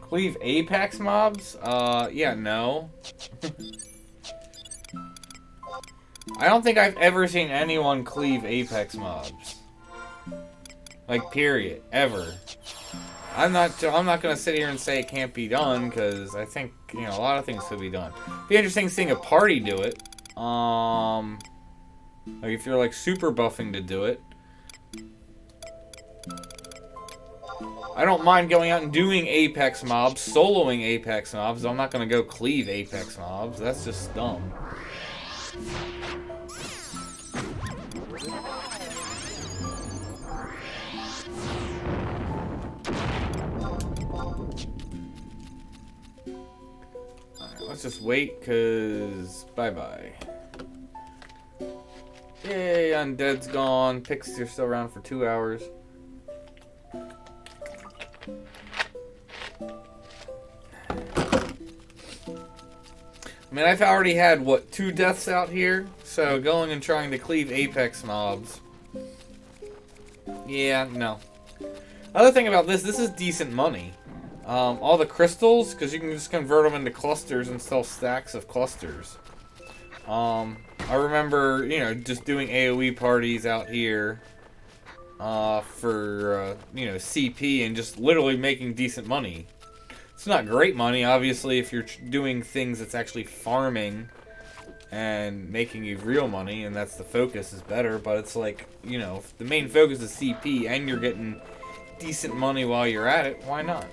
Cleave Apex mobs? Yeah, no. I don't think I've ever seen anyone cleave Apex mobs. Like, period. Ever. I'm not gonna sit here and say it can't be done, because I think, you know, a lot of things could be done. It'd be interesting seeing a party do it. Like, if you're, like, super buffing to do it. I don't mind going out and doing Apex mobs, soloing Apex mobs. I'm not going to go cleave Apex mobs. That's just dumb. let's just wait, cause bye-bye. Yay, Undead's gone. Pixies are still around for 2 hours. I mean, I've already had, what, 2 deaths out here? So, going and trying to cleave Apex mobs. Yeah, no. Other thing about this is decent money. All the crystals, because you can just convert them into clusters and sell stacks of clusters. I remember, you know, just doing AoE parties out here for, you know, CP and just literally making decent money. It's not great money, obviously, if you're doing things that's actually farming and making you real money, and that's the focus, is better. But it's like, you know, if the main focus is CP and you're getting decent money while you're at it, why not?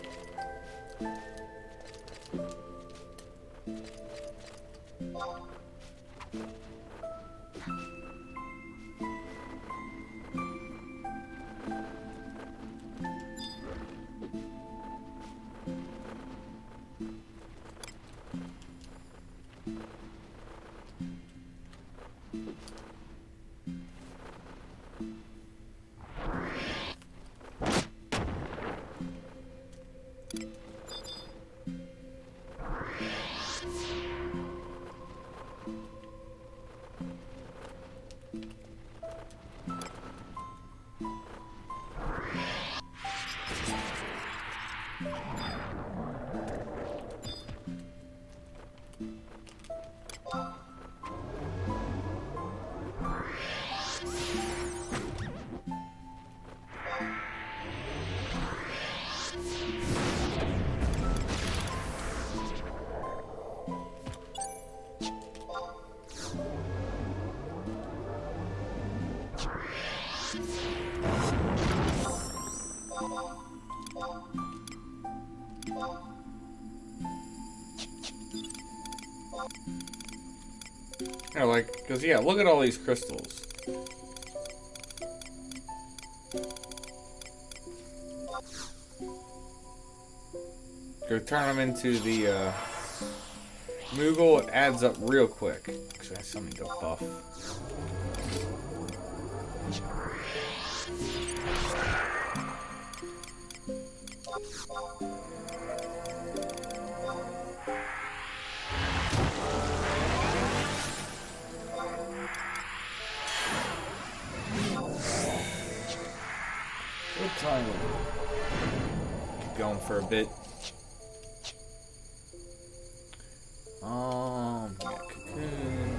Yeah, like, because, yeah, look at all these crystals. Go turn them into the, Moogle. It adds up real quick. Actually, I still need to buff. Good time. Keep going for a bit. Yeah, cocoon.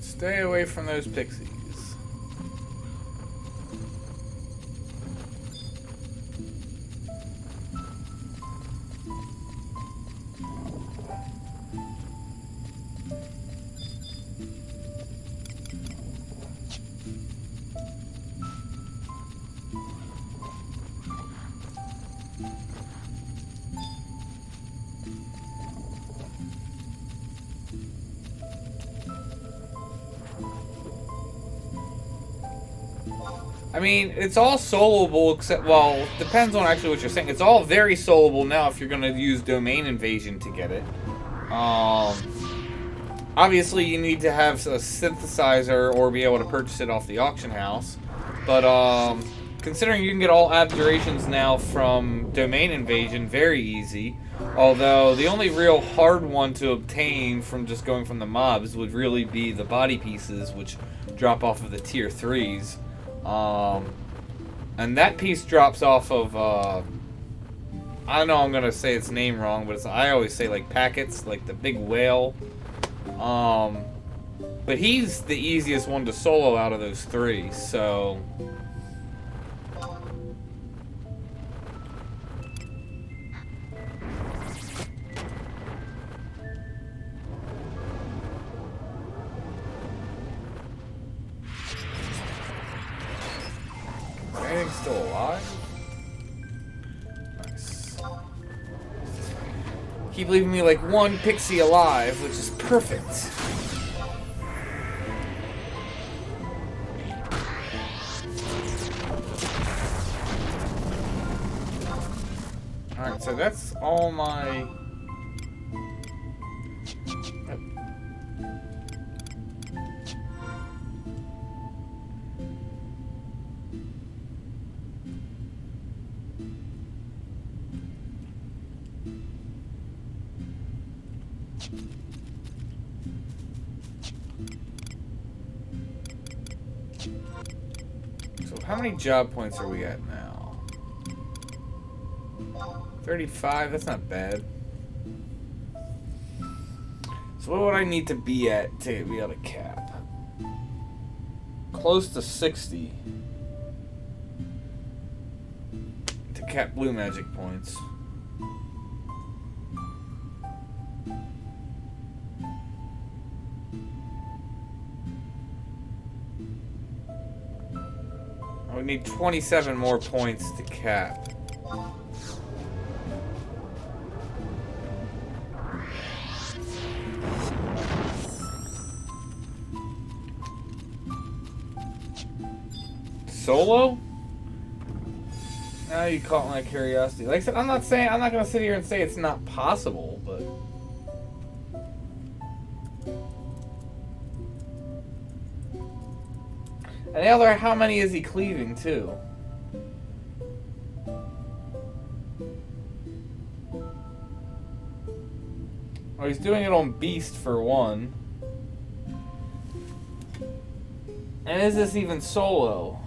Stay away from those pixies. I mean, it's all soloable except, well, depends on actually what you're saying. It's all very soloable now if you're going to use domain invasion to get it. Obviously, you need to have a synthesizer or be able to purchase it off the auction house. But considering you can get all abjurations now from domain invasion, very easy. Although, the only real hard one to obtain from just going from the mobs would really be the body pieces, which drop off of the tier 3s. And that piece drops off of, I know I'm gonna say its name wrong, but I always say, like, packets, like the big whale. But he's the easiest one to solo out of those three, so... Is anything still alive? Nice. Keep leaving me like one pixie alive, which is perfect. Alright, so that's all my... So how many job points are we at now? 35, that's not bad. So what would I need to be at to be able to cap? Close to 60 to cap blue magic points. I would need 27 more points to cap. Solo? Now you caught my curiosity. Like I said, I'm not gonna sit here and say it's not possible, but and the other, how many is he cleaving too? Oh, he's doing it on Beast for one. And is this even solo?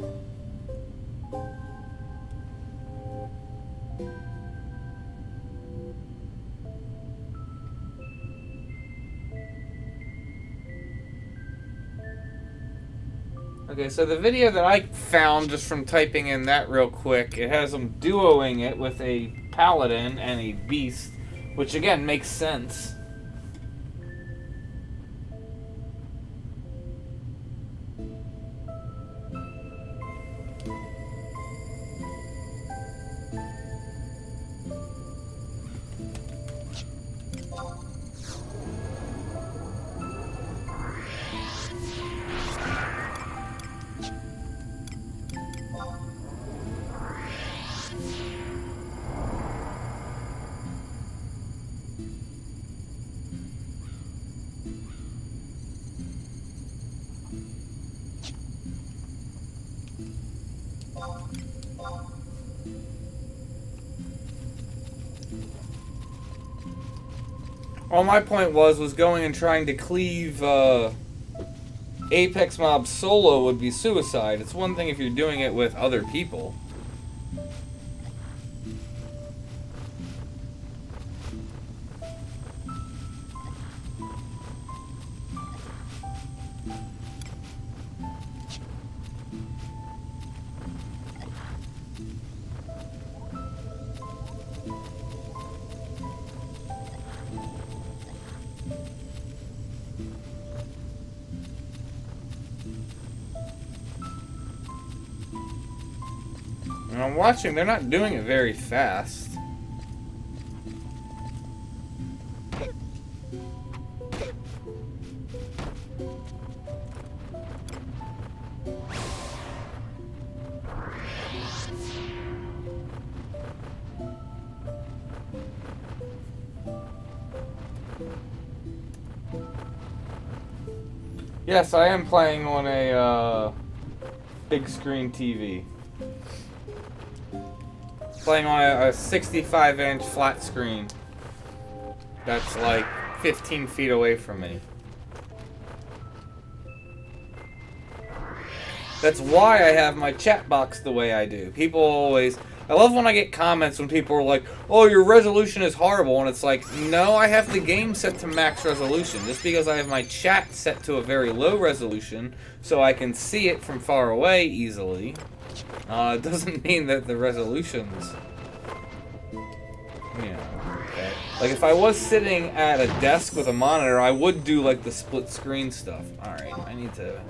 Okay, so the video that I found just from typing in that real quick, it has him duoing it with a paladin and a beast, which again makes sense. All my point was going and trying to cleave Apex Mob solo would be suicide. It's one thing if you're doing it with other people. And I'm watching, they're not doing it very fast. Yes, I am playing on a big screen TV. Playing on a 65-inch flat screen that's like 15 feet away from me. That's why I have my chat box the way I do. People always, I love when I get comments when people are like, oh, your resolution is horrible, and it's like, no, I have the game set to max resolution. Just because I have my chat set to a very low resolution so I can see it from far away easily, doesn't mean that the resolution's, you know, okay. Like, if I was sitting at a desk with a monitor, I would do, like, the split screen stuff. Alright, I need to...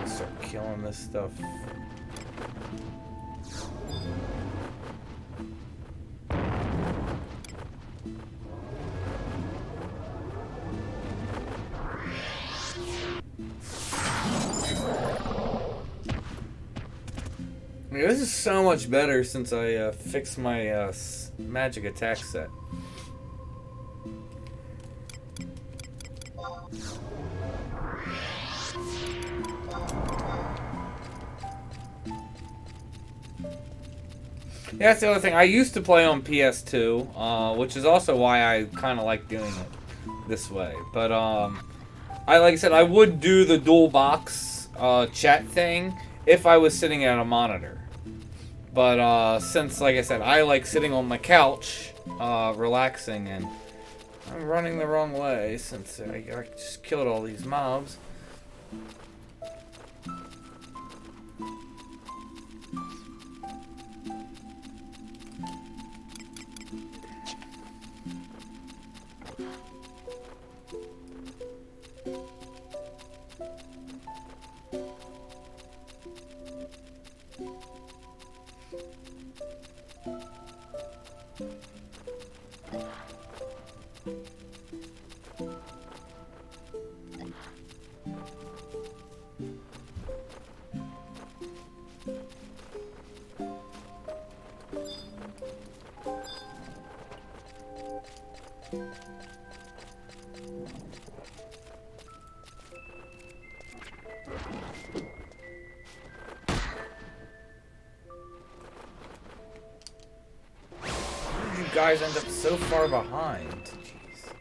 start killing this stuff. Yeah, this is so much better since I fixed my magic attack set. Yeah, that's the other thing. I used to play on PS2, which is also why I kind of like doing it this way. But like I said, I would do the dual box chat thing if I was sitting at a monitor. But since, like I said, I like sitting on my couch, relaxing, and I'm running the wrong way since I just killed all these mobs. Guys end up so far behind. Jeez.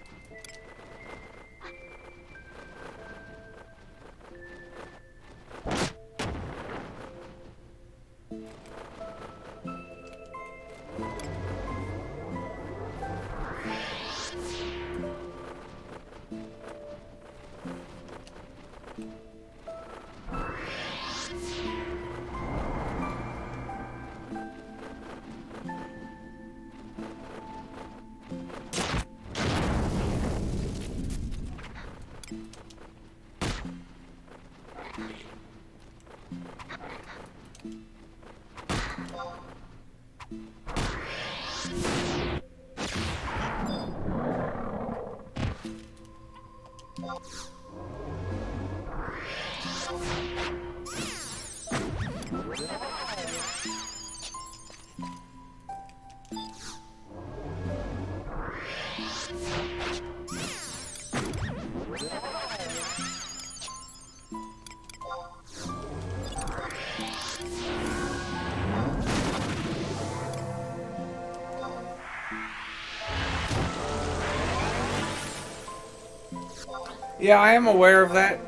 Yeah, I am aware of that,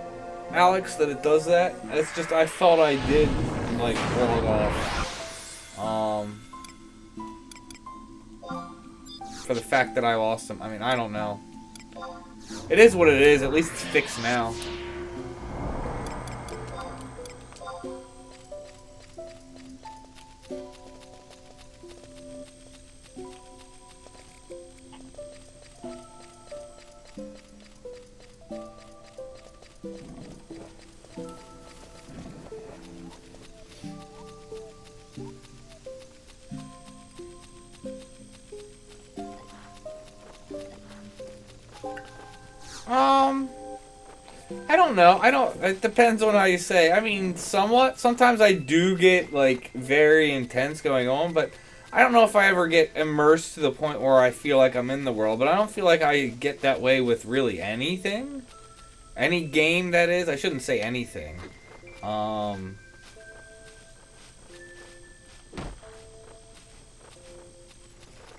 Alex, that it does that. It's just I thought I did, like, roll it off. For the fact that I lost him. I mean, I don't know. It is what it is. At least it's fixed now. I don't know. It depends on how you say. I mean, somewhat. Sometimes I do get, like, very intense going on, but I don't know if I ever get immersed to the point where I feel like I'm in the world, but I don't feel like I get that way with really anything. Any game, that is. I shouldn't say anything. But,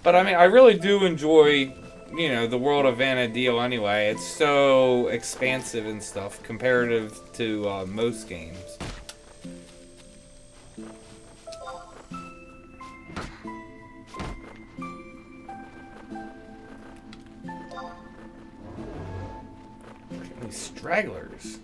I mean, I really do enjoy you know, the world of Vana'diel anyway. It's so expansive and stuff, comparative to most games. These stragglers.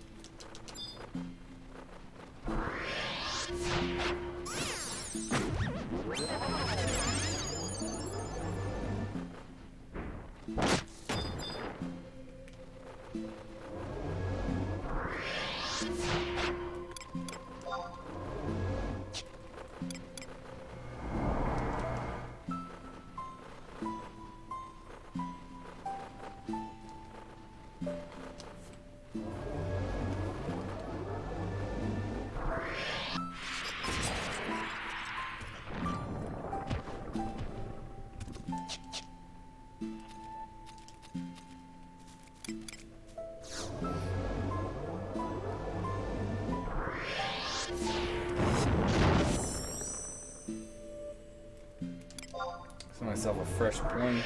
Give myself a fresh point.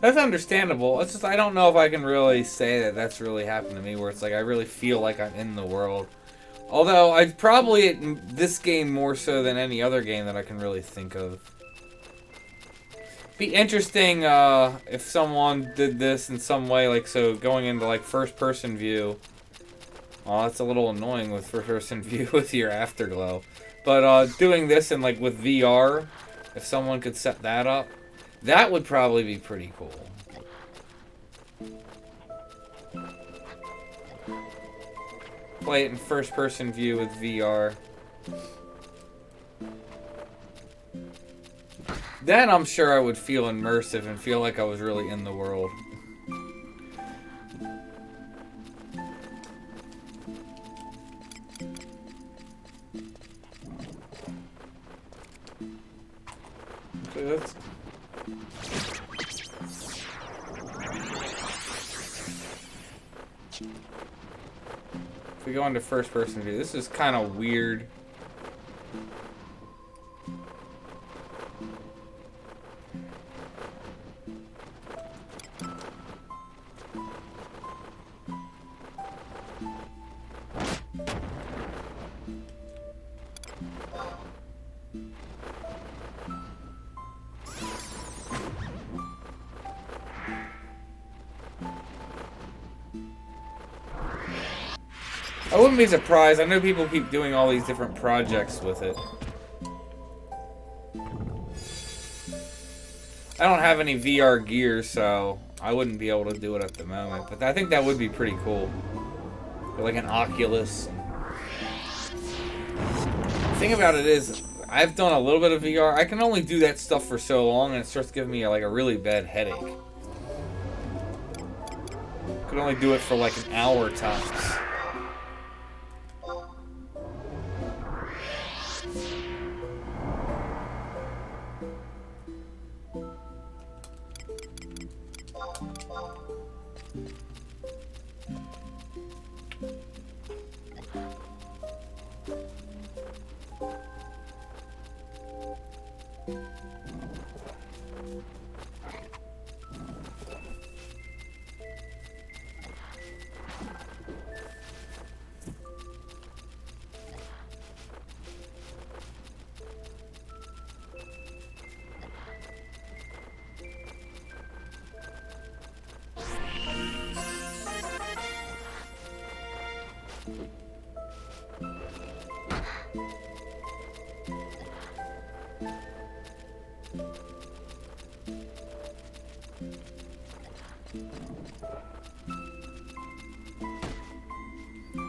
That's understandable. It's just I don't know if I can really say that that's really happened to me, where it's like I really feel like I'm in the world. Although I'd probably in this game more so than any other game that I can really think of. Be interesting if someone did this in some way, like so going into like first-person view. Oh, that's a little annoying with first-person view with your afterglow. But doing this in like with VR, if someone could set that up. That would probably be pretty cool. Play it in first-person view with VR. Then I'm sure I would feel immersive and feel like I was really in the world. Okay, that's... If we go into first-person view, this is kind of weird. I wouldn't be surprised. I know people keep doing all these different projects with it. I don't have any VR gear, so I wouldn't be able to do it at the moment. But I think that would be pretty cool. Like an Oculus. The thing about it is, I've done a little bit of VR. I can only do that stuff for so long, and it starts giving me like a really bad headache. Could only do it for like an hour tops.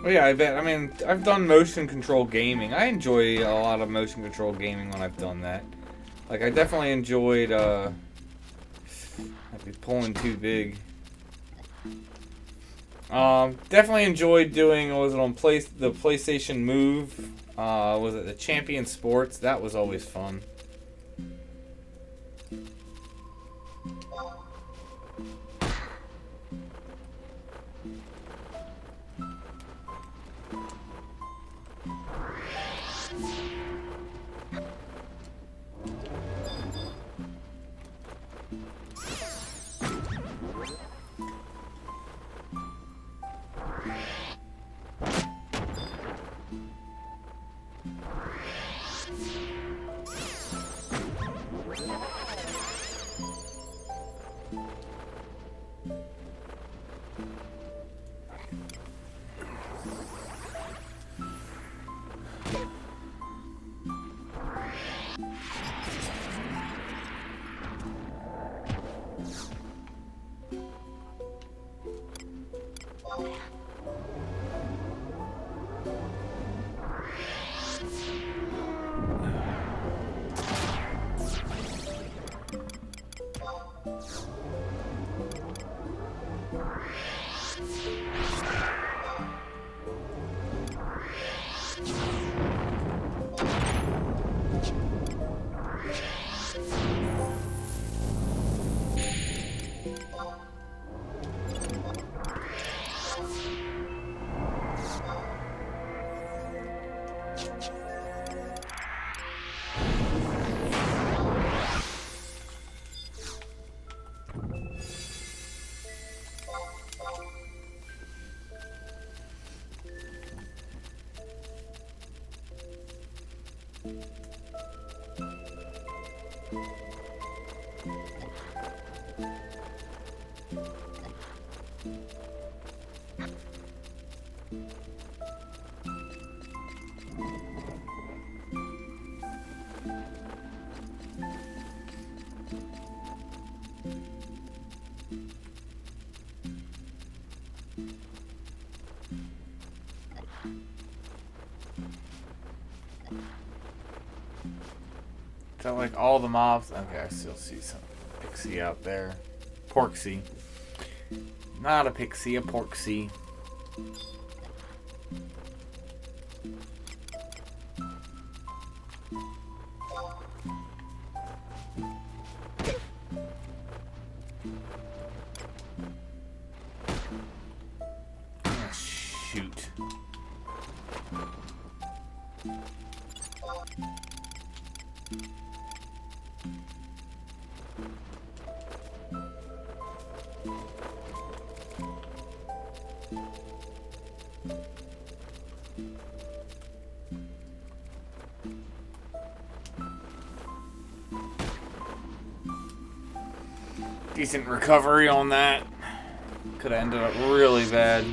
Well, yeah, I bet. I mean, I've done motion control gaming. I enjoy a lot of motion control gaming when I've done that. Like, I definitely enjoyed, Might be pulling too big. Definitely enjoyed doing, what was it on the PlayStation Move? Was it the Champion Sports? That was always fun. Is that like all the mobs? Okay, I still see some pixie out there. Porksy. Not a pixie, a porksy. Oh, shoot. Decent recovery on that. Could have ended up really bad.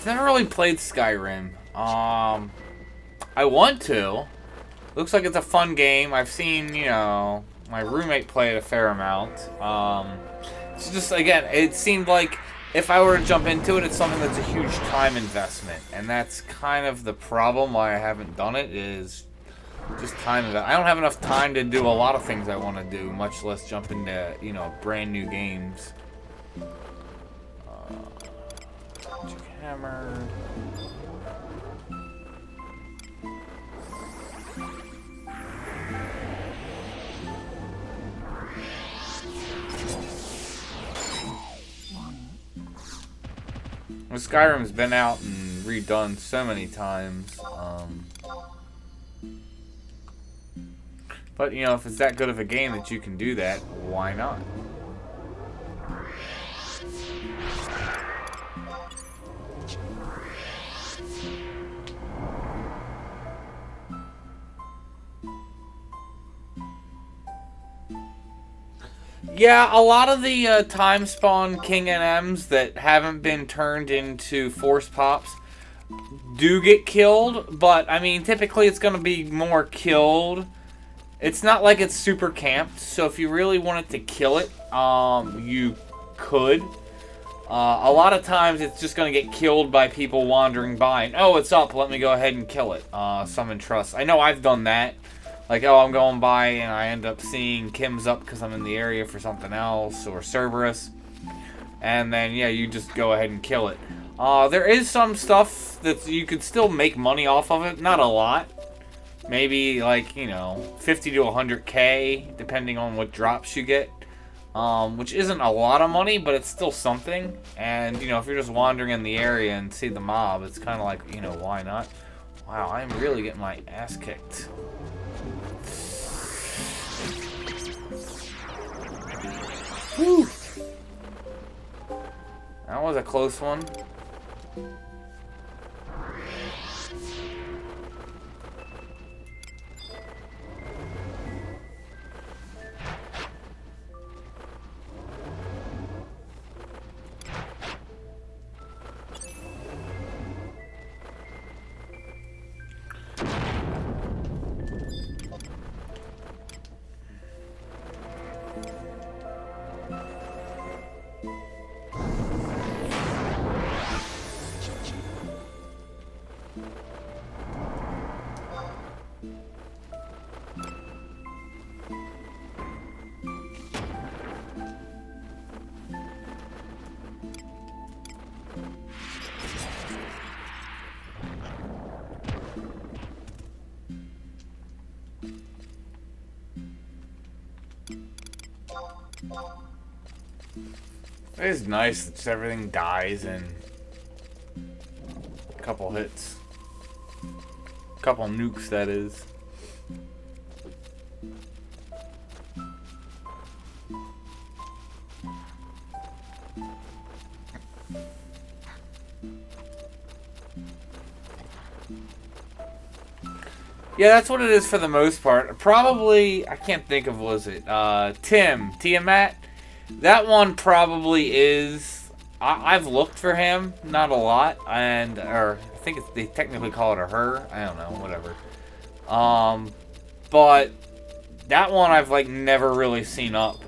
Never really played Skyrim. I want to. Looks like it's a fun game. I've seen, you know, my roommate play it a fair amount. It's just, again, it seemed like if I were to jump into it, it's something that's a huge time investment. And that's kind of the problem why I haven't done it, is just time. I don't have enough time to do a lot of things I want to do, much less jump into, you know, brand new games. Hammer. Well, Skyrim's been out and redone so many times. But, you know, if it's that good of a game that you can do that, why not? Yeah, a lot of the time spawn King NMs that haven't been turned into force pops do get killed, but I mean, typically it's going to be more killed. It's not like it's super camped, so if you really wanted to kill it, you could. A lot of times it's just going to get killed by people wandering by. And, oh, it's up, let me go ahead and kill it. Summon Trust. I know I've done that. Like, oh, I'm going by and I end up seeing Kim's up because I'm in the area for something else, or Cerberus. And then, yeah, you just go ahead and kill it. There is some stuff that you could still make money off of it. Not a lot. Maybe, like, you know, 50 to 100k, depending on what drops you get. Which isn't a lot of money, but it's still something. And, you know, if you're just wandering in the area and see the mob, it's kind of like, you know, why not? Wow, I'm really getting my ass kicked. Whew. That was a close one. It is nice that everything dies in a couple hits. A couple nukes, that is. Yeah, that's what it is for the most part. Probably, I can't think of, was it, Tiamat? That one probably is, I've looked for him, not a lot, and, or, I think it's, they technically call it a her, I don't know, whatever. But, that one I've, like, never really seen up.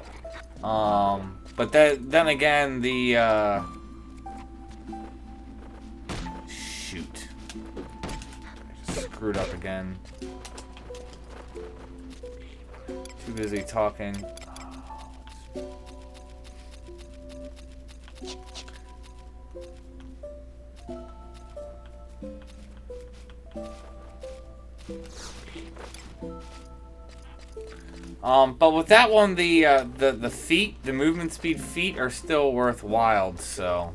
But then again, the, shoot. I just screwed up again. Too busy talking. But with that one, the feet, the movement speed feet are still worthwhile, so.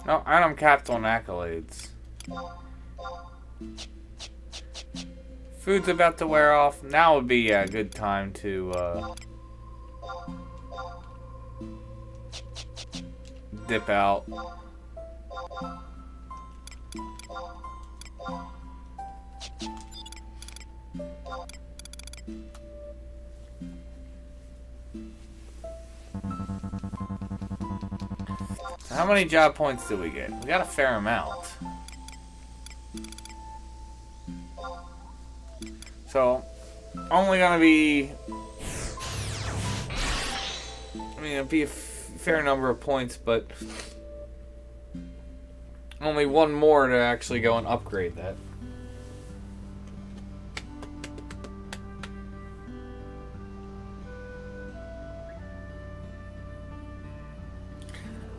No, item capped on accolades. Food's about to wear off. Now would be a good time to dip out. How many job points do we get? We got a fair amount. So, only gonna be... I mean, it'll be a fair number of points, but only one more to actually go and upgrade that.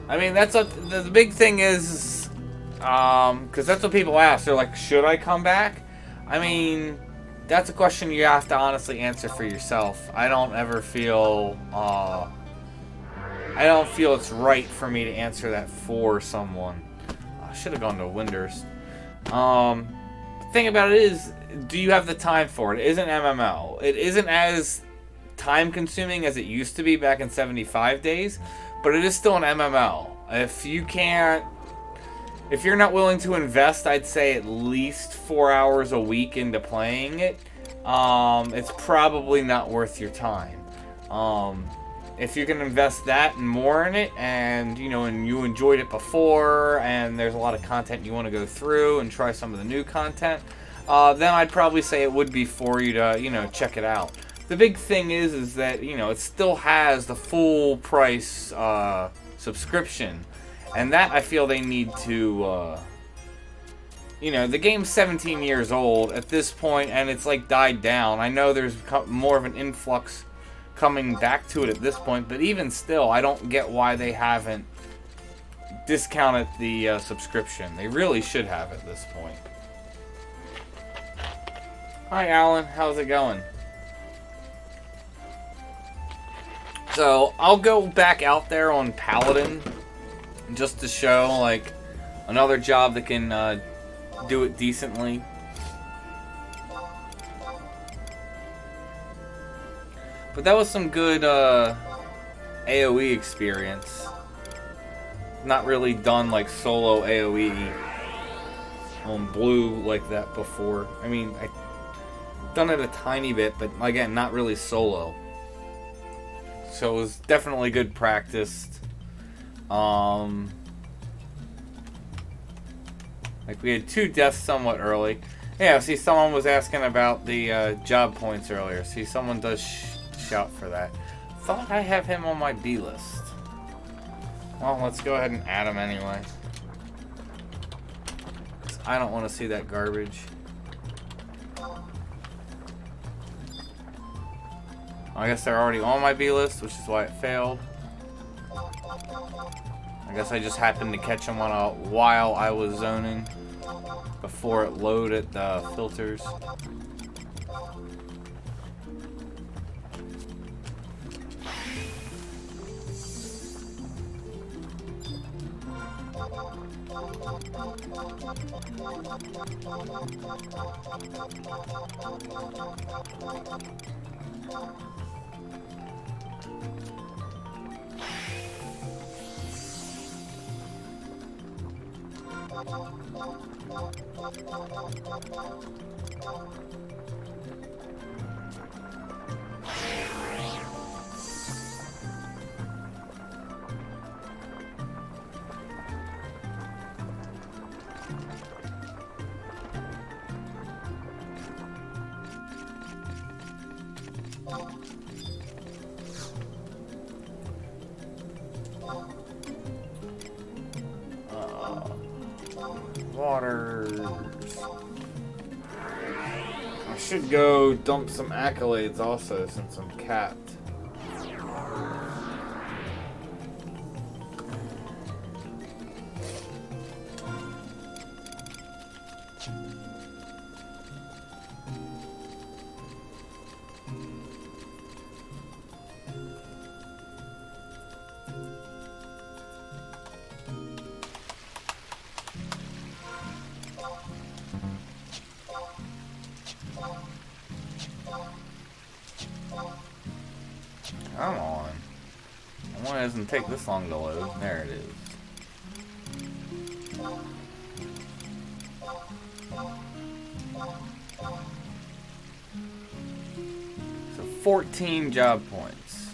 I mean, that's what the big thing is, because that's what people ask. They're like, should I come back? I mean, that's a question you have to honestly answer for yourself. I don't ever feel, I don't feel it's right for me to answer that for someone. I should have gone to Winders. The thing about it is, do you have the time for it? It isn't MMO. It isn't as time consuming as it used to be back in 75 days. But it is still an MMO. If you're not willing to invest, I'd say at least 4 hours a week into playing it, it's probably not worth your time. If you can invest that and more in it, and and you enjoyed it before, and there's a lot of content you want to go through and try some of the new content, then I'd probably say it would be for you to check it out. The big thing is that, it still has the full price subscription. And that I feel they need to, the game's 17 years old at this point, and it's like died down. I know there's more of an influx coming back to it at this point, but even still, I don't get why they haven't discounted the subscription. They really should have at this point. Hi, Alan. How's it going? So, I'll go back out there on Paladin just to show, like, another job that can do it decently. But that was some good AoE experience. Not really done, like, solo AoE on Blue like that before. I mean, I've done it a tiny bit, but, again, not really solo. So it was definitely good practice. Like we had 2 deaths somewhat early. Yeah, see, someone was asking about the job points earlier. See, someone does shout for that. Thought I have him on my B list. Well, let's go ahead and add him anyway. 'Cause I don't want to see that garbage. I guess they're already on my B list, which is why it failed. I guess I just happened to catch them on while I was zoning before it loaded the filters. Waters. I should go dump some accolades also since I'm capped. Come on. Why doesn't it take this long to load? There it is. So 14 job points.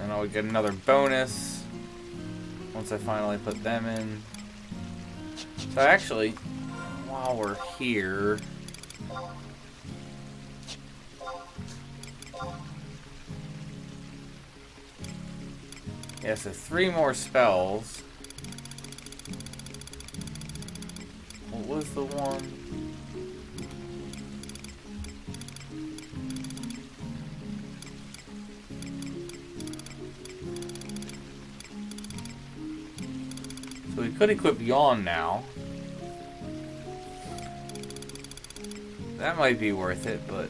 And I'll get another bonus once I finally put them in. So actually, while we're here, yeah, so 3 more spells. What was the one? So we could equip Yawn now. That might be worth it, but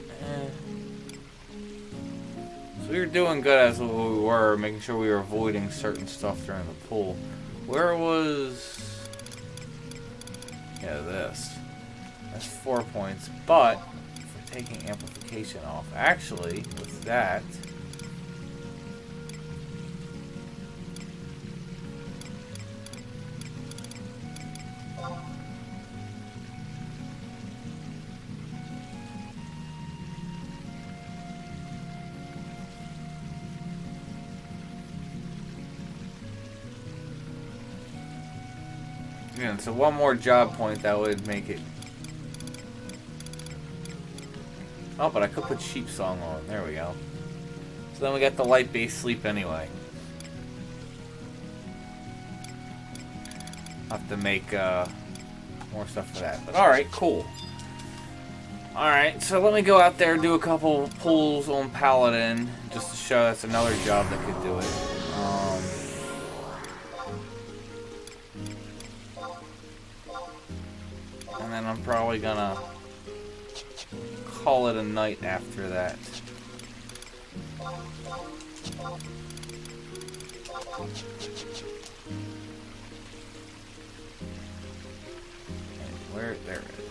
So we were doing good as we were, making sure we were avoiding certain stuff during the pull. Where was... Yeah, this. That's 4 points, but for taking amplification off. Actually, with that... Yeah, so one more job point that would make it. Oh, but I could put Sheep Song on. There we go. So then we got the light-based sleep anyway. I'll have to make more stuff for that. But alright, cool. Alright, so let me go out there and do a couple pulls on Paladin, just to show that's another job that could do it. And then I'm probably gonna call it a night after that. Where? There it is.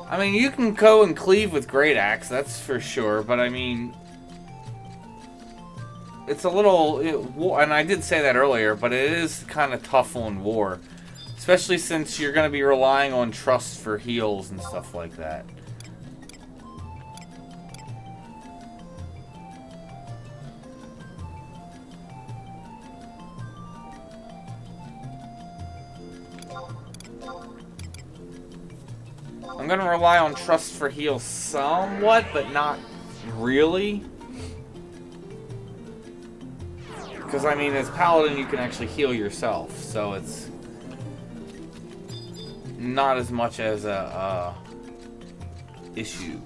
I mean, you can go and cleave with Great Axe, that's for sure, but I mean... It's a little... and I did say that earlier, but it is kind of tough on war. Especially since you're going to be relying on trust for heals and stuff like that. I'm going to rely on trust for heals somewhat, but not really. Because, I mean, as Paladin, you can actually heal yourself, so it's not as much as a issue.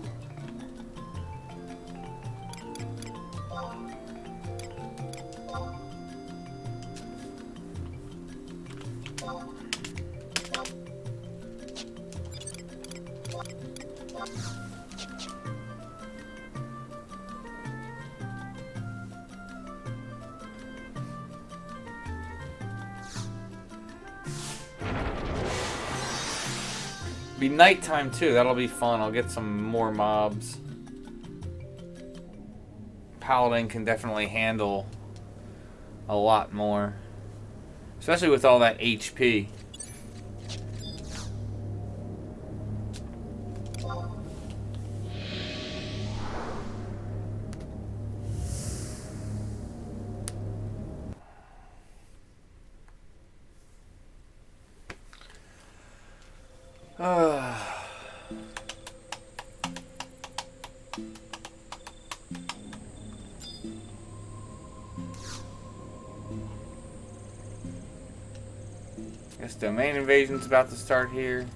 Be nighttime too, that'll be fun. I'll get some more mobs. Paladin can definitely handle a lot more. Especially with all that HP. Guess domain invasion's about to start here.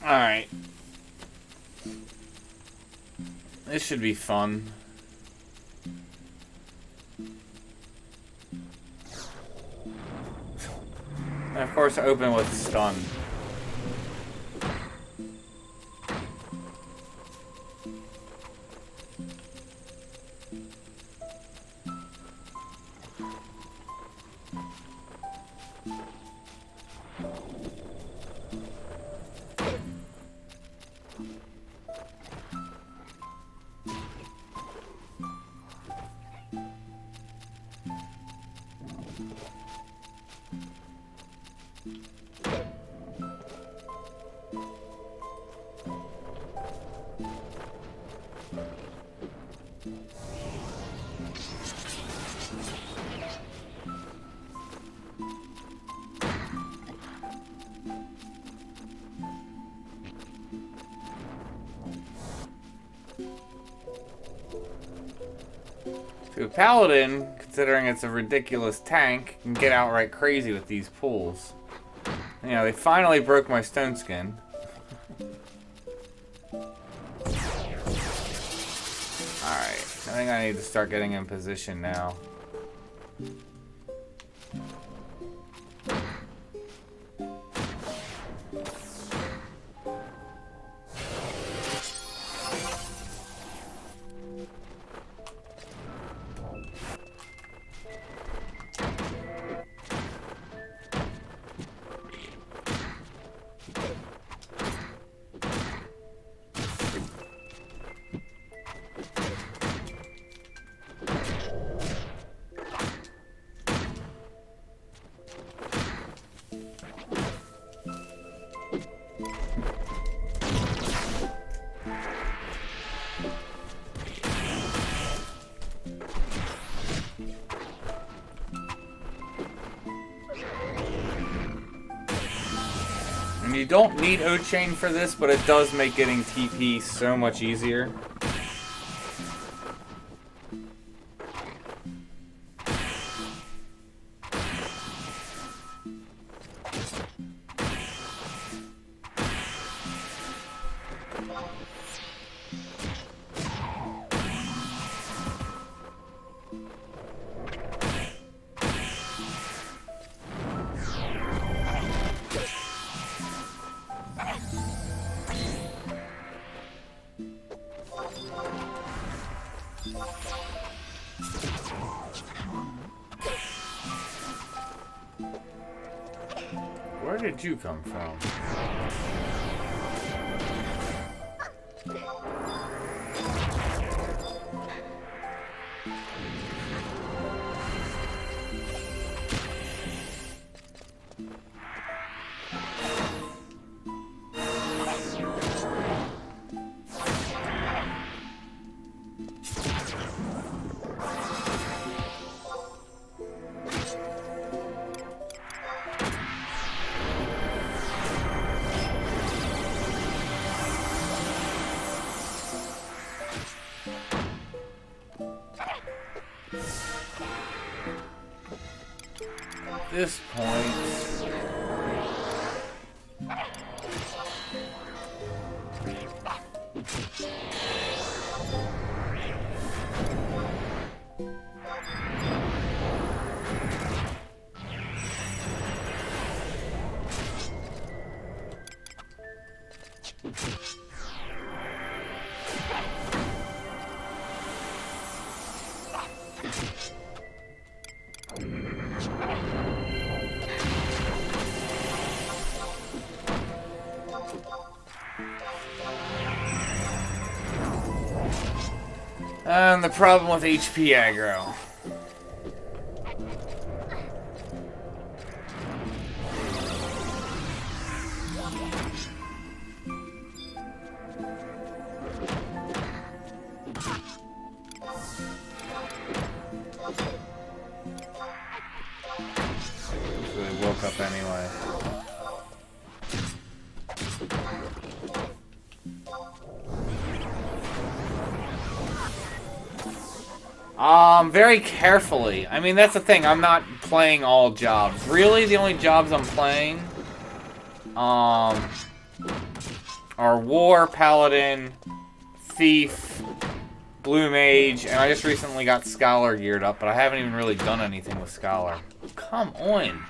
Alright. This should be fun. And of course, open with stun. So Paladin, considering it's a ridiculous tank, can get outright crazy with these pulls. You know, they finally broke my stone skin. Alright, I think I need to start getting in position now. You don't need O-Chain for this, but it does make getting TP so much easier. Where did you come from? At this point, And the problem with HP aggro. So they woke up anyway. Very carefully. I mean, that's the thing. I'm not playing all jobs. Really, the only jobs I'm playing, are War, Paladin, Thief, Blue Mage, and I just recently got Scholar geared up, but I haven't even really done anything with Scholar. Come on.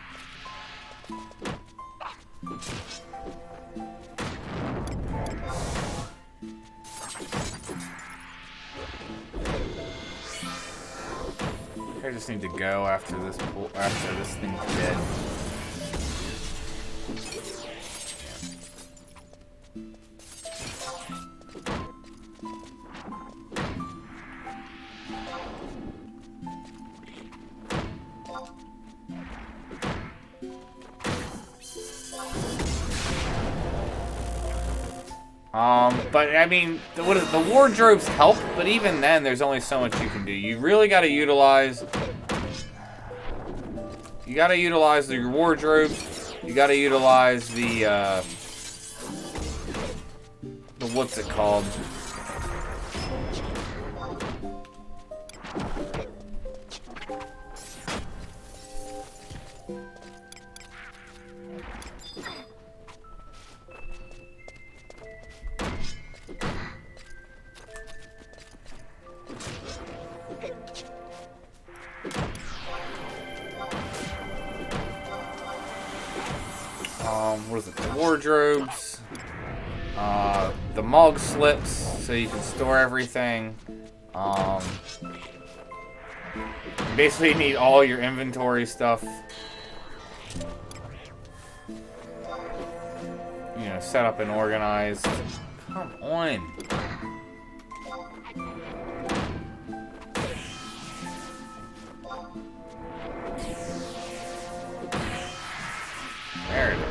I just need to go after this thing's dead. But I mean, the wardrobes help, but even then, there's only so much you can do. You really got to utilize. You got to utilize your wardrobe. You got to utilize the what's it called? What is it? The wardrobes, the Mog slips, so you can store everything. You basically need all your inventory stuff, you know, set up and organized. Come on. There it is.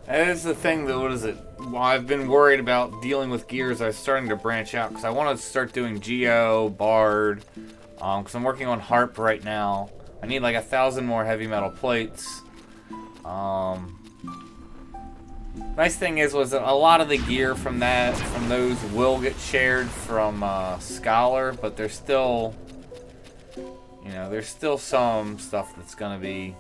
That is the thing that, what is it? Well, I've been worried about dealing with gears. I was starting to branch out because I want to start doing Geo, Bard, because I'm working on Harp right now. I need like 1,000 more heavy metal plates. Nice thing was that a lot of the gear from those will get shared from Scholar, but there's still, you know, there's still some stuff that's gonna be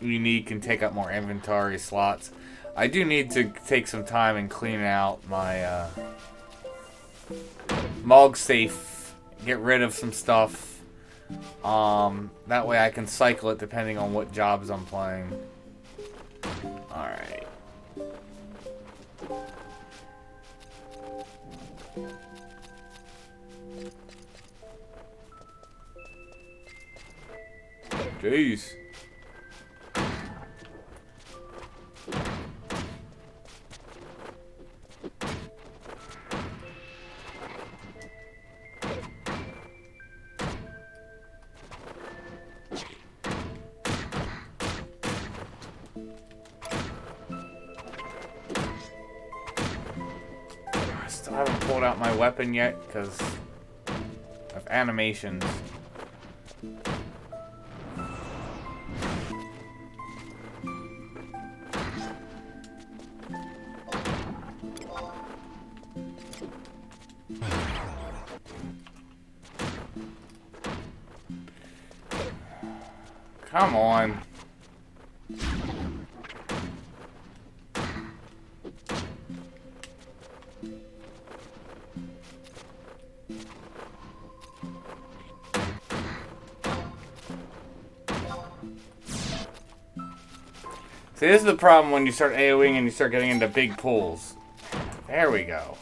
unique and take up more inventory slots. I do need to take some time and clean out my Mog safe, get rid of some stuff. That way I can cycle it depending on what jobs I'm playing. Alright. Jeez. I haven't pulled out my weapon yet because of animations. Come on. See, this is the problem when you start AoEing and you start getting into big pools. There we go.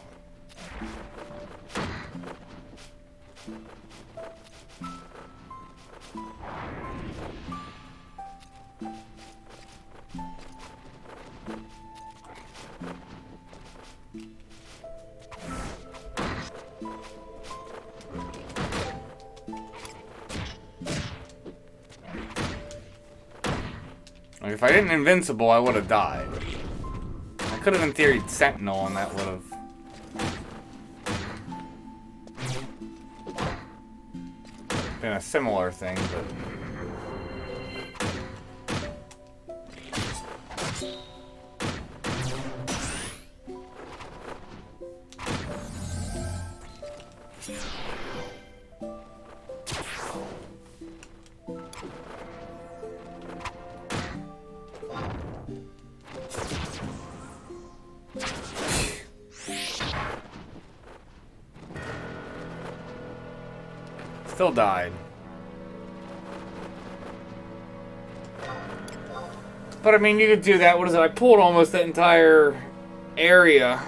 Like, if I didn't invincible, I would have died. I could have, in theory, Sentinel, and that would have... been a similar thing, but... Still died. But I mean, you could do that. What is it? I pulled almost that entire area.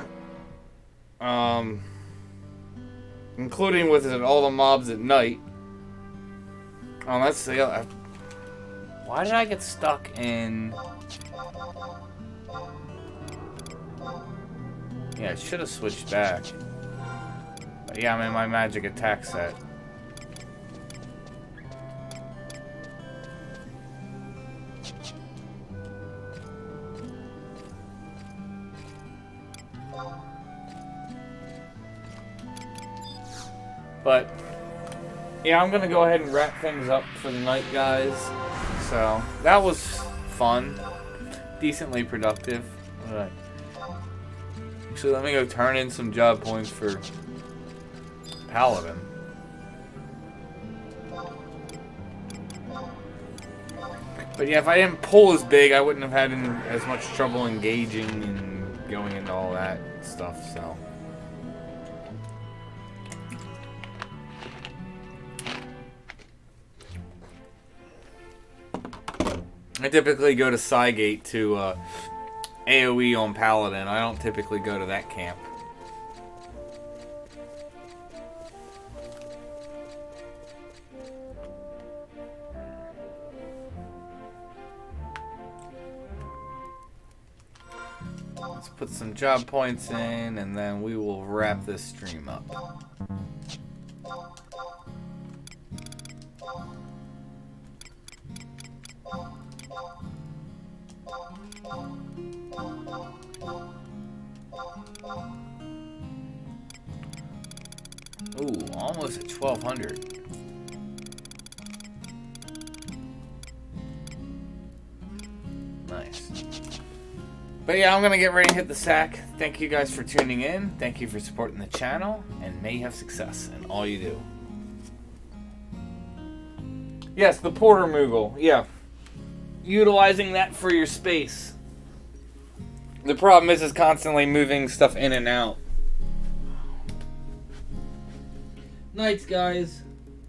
Including with all the mobs at night. Let's see. Why did I get stuck in... Yeah, I should have switched back. But yeah, I'm in my magic attack set. But, yeah, I'm going to go ahead and wrap things up for the night, guys. So, that was fun. Decently productive. Alright. Actually, let me go turn in some job points for Paladin. But yeah, if I didn't pull as big, I wouldn't have had as much trouble engaging and going into all that stuff, so... I typically go to Cygate to AoE on Paladin. I don't typically go to that camp. Let's put some job points in, and then we will wrap this stream up. Ooh, almost at 1200. Nice. But yeah, I'm gonna get ready to hit the sack. Thank you guys for tuning in. Thank you for supporting the channel, and may you have success in all you do. Yes, the Porter Moogle. Yeah. Utilizing that for your space. The problem is constantly moving stuff in and out. Nights, guys.